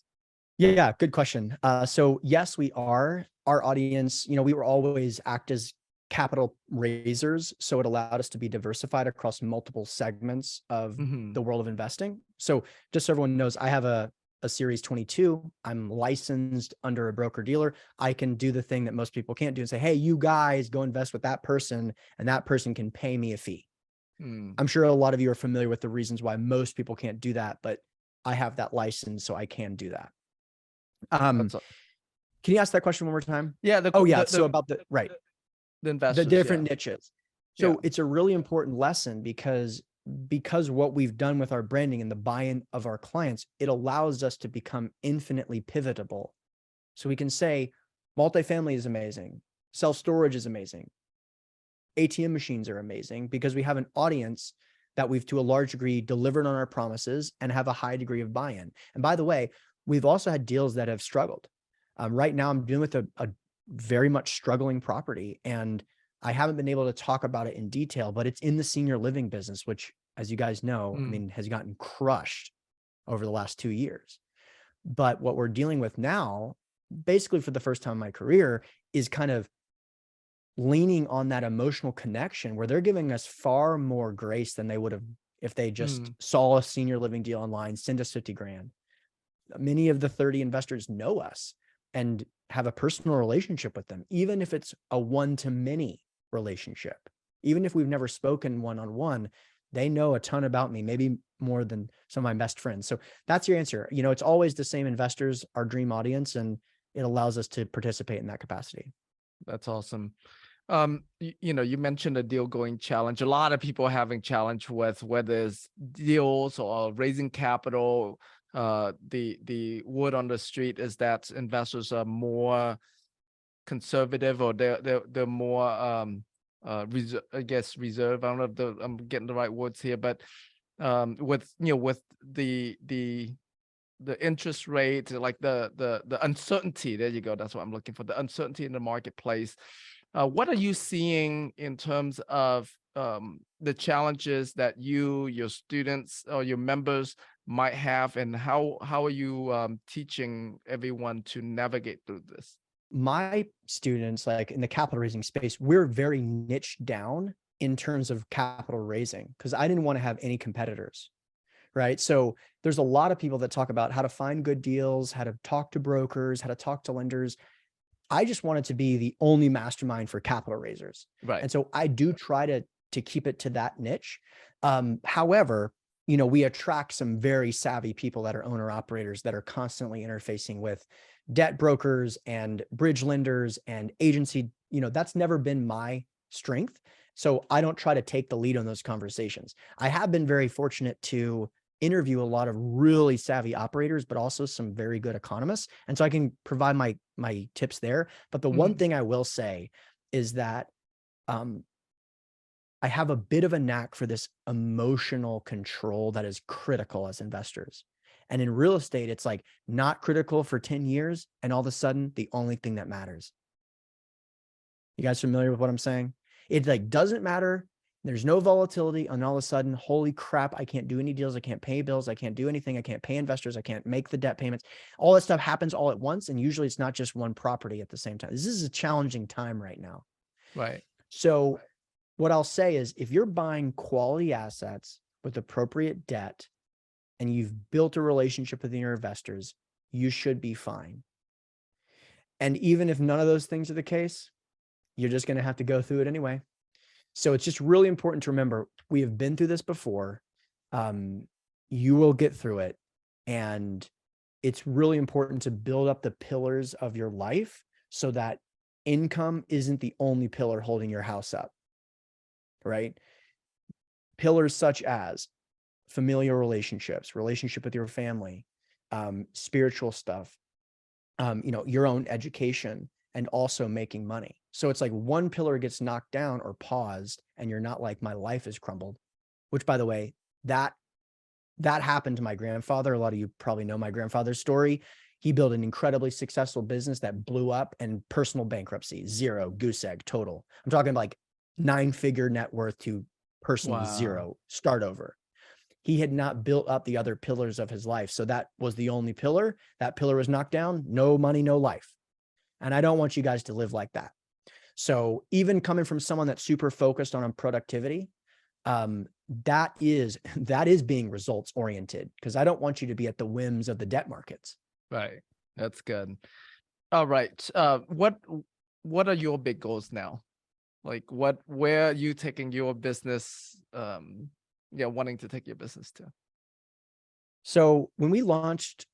Speaker 1: Yeah, good question. So yes, we are. Our audience, we were always act as capital raisers. So it allowed us to be diversified across multiple segments of the world of investing. So just so everyone knows, I have a Series 22. I'm licensed under a broker dealer. I can do the thing that most people can't do and say, hey, you guys go invest with that person and that person can pay me a fee. I'm sure a lot of you are familiar with the reasons why most people can't do that, but I have that license, so I can do that. Can you ask that question one more time?
Speaker 5: Yeah.
Speaker 1: So about the
Speaker 5: investors,
Speaker 1: the different niches. So it's a really important lesson because what we've done with our branding and the buy-in of our clients, it allows us to become infinitely pivotable. So we can say multifamily is amazing, self-storage is amazing, ATM machines are amazing, because we have an audience that we've to a large degree delivered on our promises and have a high degree of buy-in. And by the way, we've also had deals that have struggled. Right now I'm dealing with a very much struggling property, and I haven't been able to talk about it in detail, but it's in the senior living business, which, as you guys know, I mean, has gotten crushed over the last 2 years. But what we're dealing with now, basically for the first time in my career, is kind of leaning on that emotional connection where they're giving us far more grace than they would have if they just saw a senior living deal online, send us 50 grand. Many of the 30 investors know us and have a personal relationship with them, even if it's a one-to-many relationship. Even if we've never spoken one-on-one, they know a ton about me, maybe more than some of my best friends. So that's your answer. It's always the same investors, our dream audience, and it allows us to participate in that capacity.
Speaker 5: That's awesome. You mentioned a deal going challenge. A lot of people having challenge with whether it's deals or raising capital. The word on the street is that investors are more conservative, or they're more reserve. I don't know if I'm getting the right words here, but with the interest rate, like the uncertainty. There you go. That's what I'm looking for. The uncertainty in the marketplace. What are you seeing in terms of the challenges that your students or your members might have, and how are you teaching everyone to navigate through this?
Speaker 1: My students, like in the capital raising space, we're very niche down in terms of capital raising because I didn't want to have any competitors, right? So there's a lot of people that talk about how to find good deals, how to talk to brokers, how to talk to lenders. I just wanted to be the only mastermind for capital raisers.
Speaker 5: Right.
Speaker 1: And so I do try to keep it to that niche. However, we attract some very savvy people that are owner operators that are constantly interfacing with debt brokers and bridge lenders and agency. That's never been my strength. So I don't try to take the lead on those conversations. I have been very fortunate to interview a lot of really savvy operators, but also some very good economists. And so I can provide my tips there. But the one thing I will say is that I have a bit of a knack for this emotional control that is critical as investors. And in real estate, it's like not critical for 10 years. And all of a sudden, the only thing that matters. You guys familiar with what I'm saying? It like doesn't matter. There's no volatility, and all of a sudden, holy crap, I can't do any deals. I can't pay bills. I can't do anything. I can't pay investors. I can't make the debt payments. All that stuff happens all at once. And usually it's not just one property at the same time. This is a challenging time right now.
Speaker 5: Right.
Speaker 1: So what I'll say is if you're buying quality assets with appropriate debt and you've built a relationship with your investors, you should be fine. And even if none of those things are the case, you're just going to have to go through it anyway. So it's just really important to remember, we have been through this before. You will get through it. And it's really important to build up the pillars of your life so that income isn't the only pillar holding your house up, right? Pillars such as familial relationships, relationship with your family, spiritual stuff, your own education, and also making money. So it's like one pillar gets knocked down or paused, and you're not like, my life has crumbled, which, by the way, that happened to my grandfather. A lot of you probably know my grandfather's story. He built an incredibly successful business that blew up, and personal bankruptcy, zero, goose egg total. I'm talking like 9-figure net worth to personal zero, start over. He had not built up the other pillars of his life. So that was the only pillar. That pillar was knocked down. No money, no life. And I don't want you guys to live like that. So even coming from someone that's super focused on productivity, that is being results oriented, because I don't want you to be at the whims of the debt markets.
Speaker 5: Right. That's good. All right. What are your big goals now? Like where are you taking your business? Wanting to take your business to?
Speaker 1: So when we launched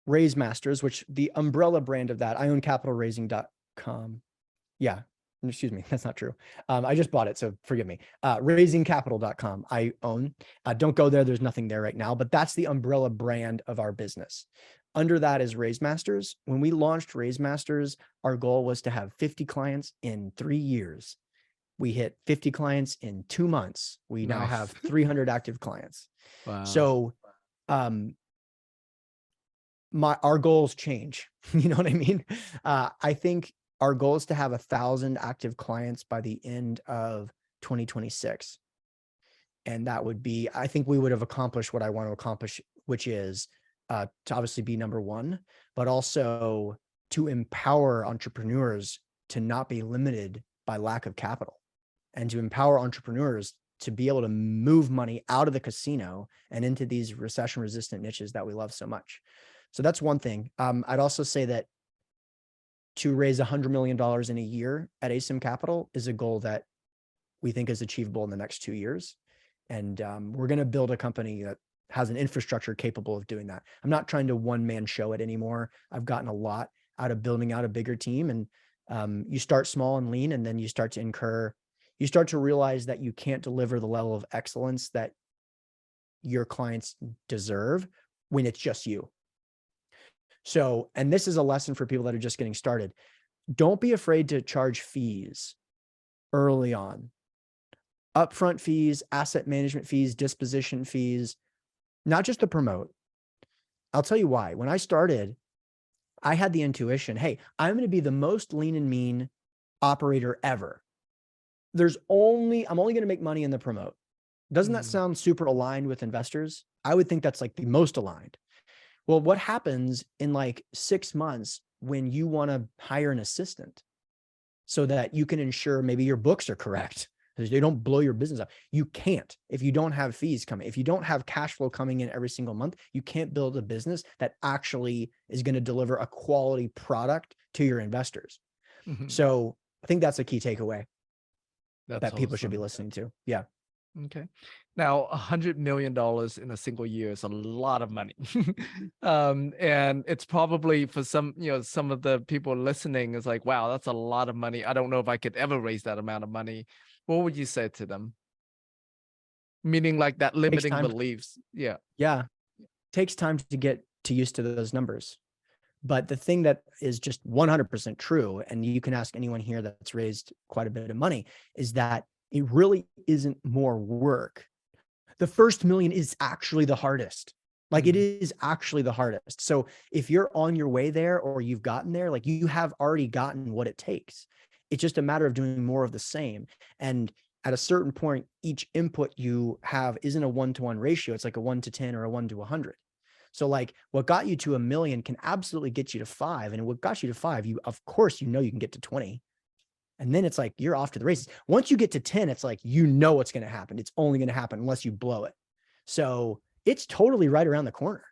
Speaker 1: Raise Masters, which the umbrella brand of that, I own capitalraising.com. Yeah. Excuse me. That's not true. I just bought it, so forgive me. Raisingcapital.com I own. Don't go there. There's nothing there right now, but that's the umbrella brand of our business. Under that is Raise Masters. When we launched Raise Masters, our goal was to have 50 clients in 3 years. We hit 50 clients in 2 months. We now have 300 active clients.
Speaker 5: Wow.
Speaker 1: So, our goals change. You know what I mean? I think our goal is to have 1,000 active clients by the end of 2026. And that would be, I think we would have accomplished what I want to accomplish, which is to obviously be number one, but also to empower entrepreneurs to not be limited by lack of capital, and to empower entrepreneurs to be able to move money out of the casino and into these recession-resistant niches that we love so much. So that's one thing. I'd also say that to raise $100 million in a year at ASIM Capital is a goal that we think is achievable in the next 2 years. And we're going to build a company that has an infrastructure capable of doing that. I'm not trying to one-man show it anymore. I've gotten a lot out of building out a bigger team. And you start small and lean, and then you start to realize that you can't deliver the level of excellence that your clients deserve when it's just you. So, and this is a lesson for people that are just getting started. Don't be afraid to charge fees early on. Upfront fees, asset management fees, disposition fees, not just to promote. I'll tell you why. When I started, I had the intuition, hey, I'm going to be the most lean and mean operator ever. I'm only going to make money in the promote. Doesn't that sound super aligned with investors? I would think that's like the most aligned. Well, what happens in like 6 months when you want to hire an assistant so that you can ensure maybe your books are correct, because they don't blow your business up? You can't if you don't have fees coming. If you don't have cash flow coming in every single month, you can't build a business that actually is going to deliver a quality product to your investors.
Speaker 5: Mm-hmm.
Speaker 1: So I think that's a key takeaway
Speaker 5: that
Speaker 1: people should be listening to. Yeah.
Speaker 5: Okay. Now, $100 million in a single year is a lot of money. And it's probably for some of the people listening is like, wow, that's a lot of money. I don't know if I could ever raise that amount of money. What would you say to them? Meaning like that limiting beliefs. Yeah.
Speaker 1: Yeah. It takes time to get used to those numbers. But the thing that is just 100% true, and you can ask anyone here that's raised quite a bit of money, is that it really isn't more work. The first million is actually the hardest. Like it is actually the hardest. So if you're on your way there, or you've gotten there, like you have already gotten what it takes. It's just a matter of doing more of the same. And at a certain point, each input you have isn't a 1-to-1 ratio. It's like a 1-to-10 or a 1-to-100. So like what got you to $1 million can absolutely get you to 5. And what got you to 5, of course, you can get to 20. And then it's like, you're off to the races. Once you get to 10, it's like, what's going to happen. It's only going to happen unless you blow it. So it's totally right around the corner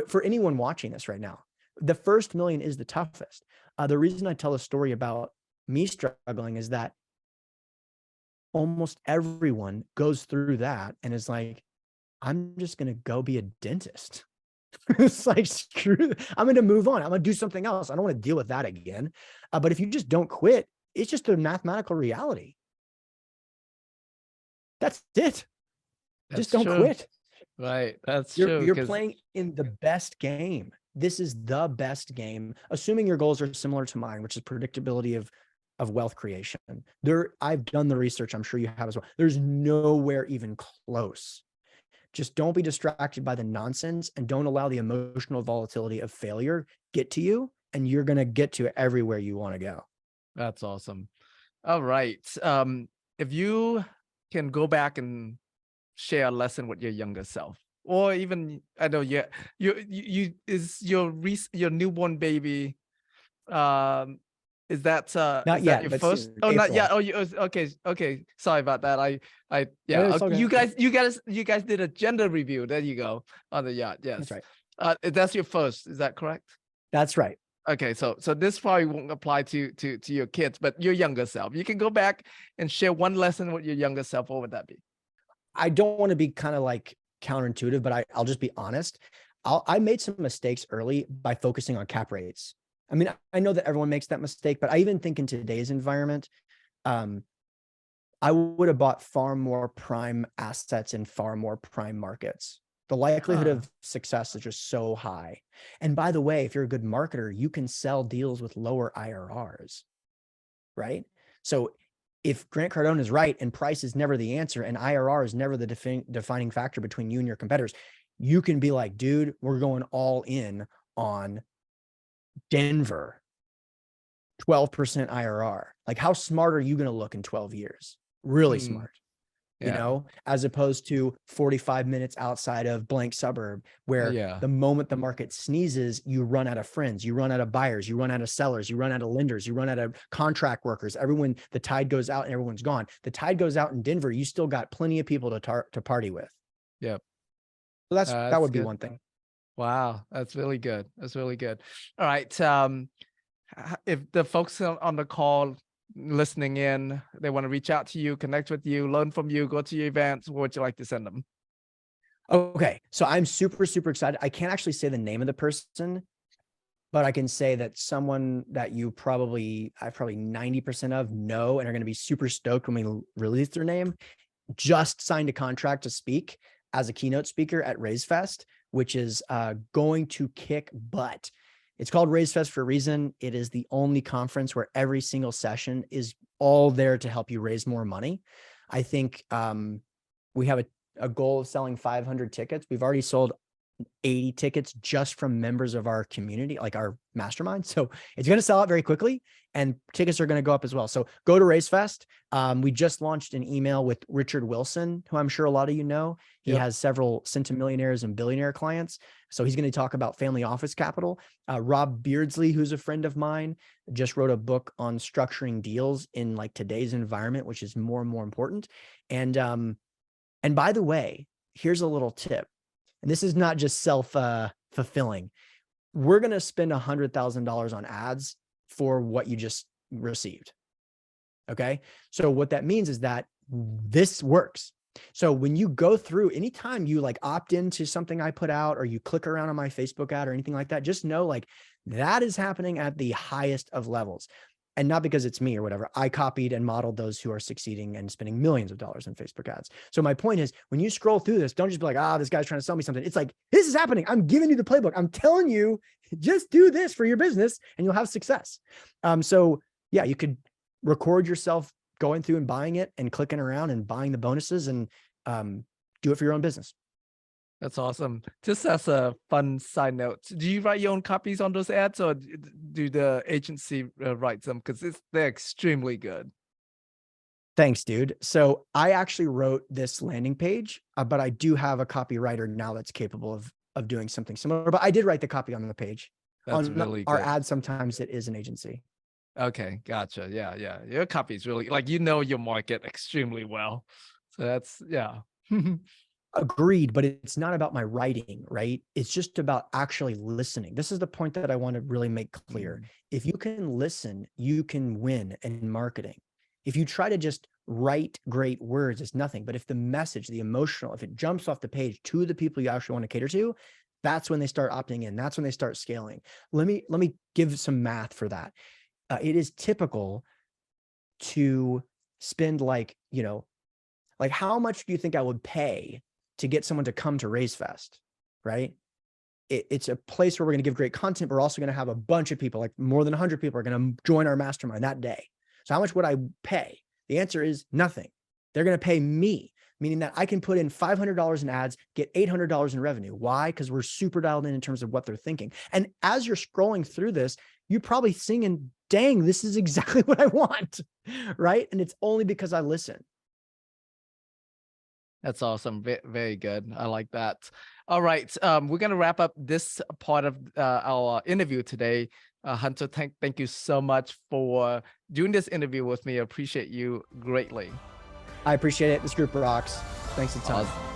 Speaker 1: for anyone watching this right now. The first million is the toughest. The reason I tell a story about me struggling is that almost everyone goes through that and is like, I'm just going to go be a dentist. It's like, screw, I'm going to move on. I'm going to do something else. I don't want to deal with that again. But if you just don't quit, it's just a mathematical reality. That's it. Just don't quit.
Speaker 5: Right. That's
Speaker 1: You're
Speaker 5: true.
Speaker 1: You're playing in the best game. This is the best game, assuming your goals are similar to mine, which is predictability of wealth creation. I've done the research. I'm sure you have as well. There's nowhere even close. Just don't be distracted by the nonsense and don't allow the emotional volatility of failure get to you, and you're going to get to everywhere you want to go.
Speaker 5: That's awesome. All right. If you can go back and share a lesson with your younger self, or even, I know, you is your newborn baby, is that
Speaker 1: Not
Speaker 5: is
Speaker 1: yet,
Speaker 5: that your
Speaker 1: but
Speaker 5: first?
Speaker 1: soon,
Speaker 5: Oh, not
Speaker 1: April.
Speaker 5: yet. Oh, okay. Sorry about that.
Speaker 1: No,
Speaker 5: Yeah.
Speaker 1: it's all
Speaker 5: You
Speaker 1: good.
Speaker 5: you guys did a gender review. There you go, on the yacht. Yes.
Speaker 1: That's right.
Speaker 5: That's your first. Is that correct?
Speaker 1: That's right.
Speaker 5: Okay, so this probably won't apply to your kids, but your younger self. You can go back and share one lesson with your younger self. What would that be?
Speaker 1: I don't want to be kind of like counterintuitive, but I'll just be honest. I made some mistakes early by focusing on cap rates. I mean, I know that everyone makes that mistake, but I even think in today's environment, I would have bought far more prime assets in far more prime markets. The likelihood of success is just so high. And by the way, if you're a good marketer, you can sell deals with lower IRRs, right? So if Grant Cardone is right and price is never the answer and IRR is never the defining factor between you and your competitors, you can be like, dude, we're going all in on Denver, 12% IRR. Like, how smart are you going to look in 12 years? Really smart. You know, as opposed to 45 minutes outside of blank suburb where the moment the market sneezes, you run out of friends, you run out of buyers, you run out of sellers, you run out of lenders, you run out of contract workers. Everyone, the tide goes out and everyone's gone. The tide goes out in Denver, you still got plenty of people to party with.
Speaker 5: Yep.
Speaker 1: So that would be
Speaker 5: good.
Speaker 1: one thing.
Speaker 5: Wow, that's really good. That's really good. All right. If the folks on the call listening in, they want to reach out to you, connect with you, learn from you, go to your events, what would you like to send them?
Speaker 1: Okay. So I'm super, super excited. I can't actually say the name of the person, but I can say that someone that I probably 90% of know and are going to be super stoked when we release their name, just signed a contract to speak as a keynote speaker at RaiseFest, which is going to kick butt. It's called RaiseFest for a reason. It is the only conference where every single session is all there to help you raise more money. I think we have a goal of selling 500 tickets. We've already sold 80 tickets just from members of our community, like our mastermind. So it's going to sell out very quickly and tickets are going to go up as well. So go to RaiseFest. We just launched an email with Richard Wilson, who I'm sure a lot of you know. He has several centimillionaires and billionaire clients. So he's going to talk about family office capital. Rob Beardsley, who's a friend of mine, just wrote a book on structuring deals in like today's environment, which is more and more important. And by the way, here's a little tip. And this is not just self-fulfilling. We're going to spend $100,000 on ads for what you just received. Okay. So what that means is that this works. So when you go through, anytime you like opt into something I put out or you click around on my Facebook ad or anything like that, just know like that is happening at the highest of levels. And not because it's me or whatever. I copied and modeled those who are succeeding and spending millions of dollars in Facebook ads. So my point is, when you scroll through this, don't just be like, this guy's trying to sell me something. It's like, this is happening. I'm giving you the playbook. I'm telling you, just do this for your business and you'll have success. So yeah, you could record yourself going through and buying it and clicking around and buying the bonuses and do it for your own business.
Speaker 5: That's awesome. Just as a fun side note, do you write your own copies on those ads or do the agency write them? Because they're extremely good.
Speaker 1: Thanks, dude. So I actually wrote this landing page, but I do have a copywriter now that's capable of doing something similar. But I did write the copy on the page.
Speaker 5: That's
Speaker 1: on
Speaker 5: really
Speaker 1: our
Speaker 5: good.
Speaker 1: ad, sometimes it is an agency.
Speaker 5: Okay, gotcha. Yeah. Your copy is really like, you know, your market extremely well. So that's, yeah.
Speaker 1: Agreed, but it's not about my writing, right? It's just about actually listening. This is the point that I want to really make clear. If you can listen, you can win in marketing. If you try to just write great words, it's nothing. But if the message, the emotional, if it jumps off the page to the people you actually want to cater to, that's when they start opting in. That's when they start scaling. Let me give some math for that. It is typical to spend like how much do you think I would pay to get someone to come to RaiseFest, right? It's a place where we're going to give great content. But we're also going to have a bunch of people, like more than 100 people are going to join our mastermind that day. So how much would I pay? The answer is nothing. They're going to pay me, meaning that I can put in $500 in ads, get $800 in revenue. Why? Because we're super dialed in terms of what they're thinking. And as you're scrolling through this, you're probably singing, dang, this is exactly what I want, right? And it's only because I listen.
Speaker 5: That's awesome. Very good. I like that. All right. We're going to wrap up this part of our interview today. Hunter, thank you so much for doing this interview with me. I appreciate you greatly.
Speaker 1: I appreciate it. This group rocks. Thanks a ton.
Speaker 5: Awesome.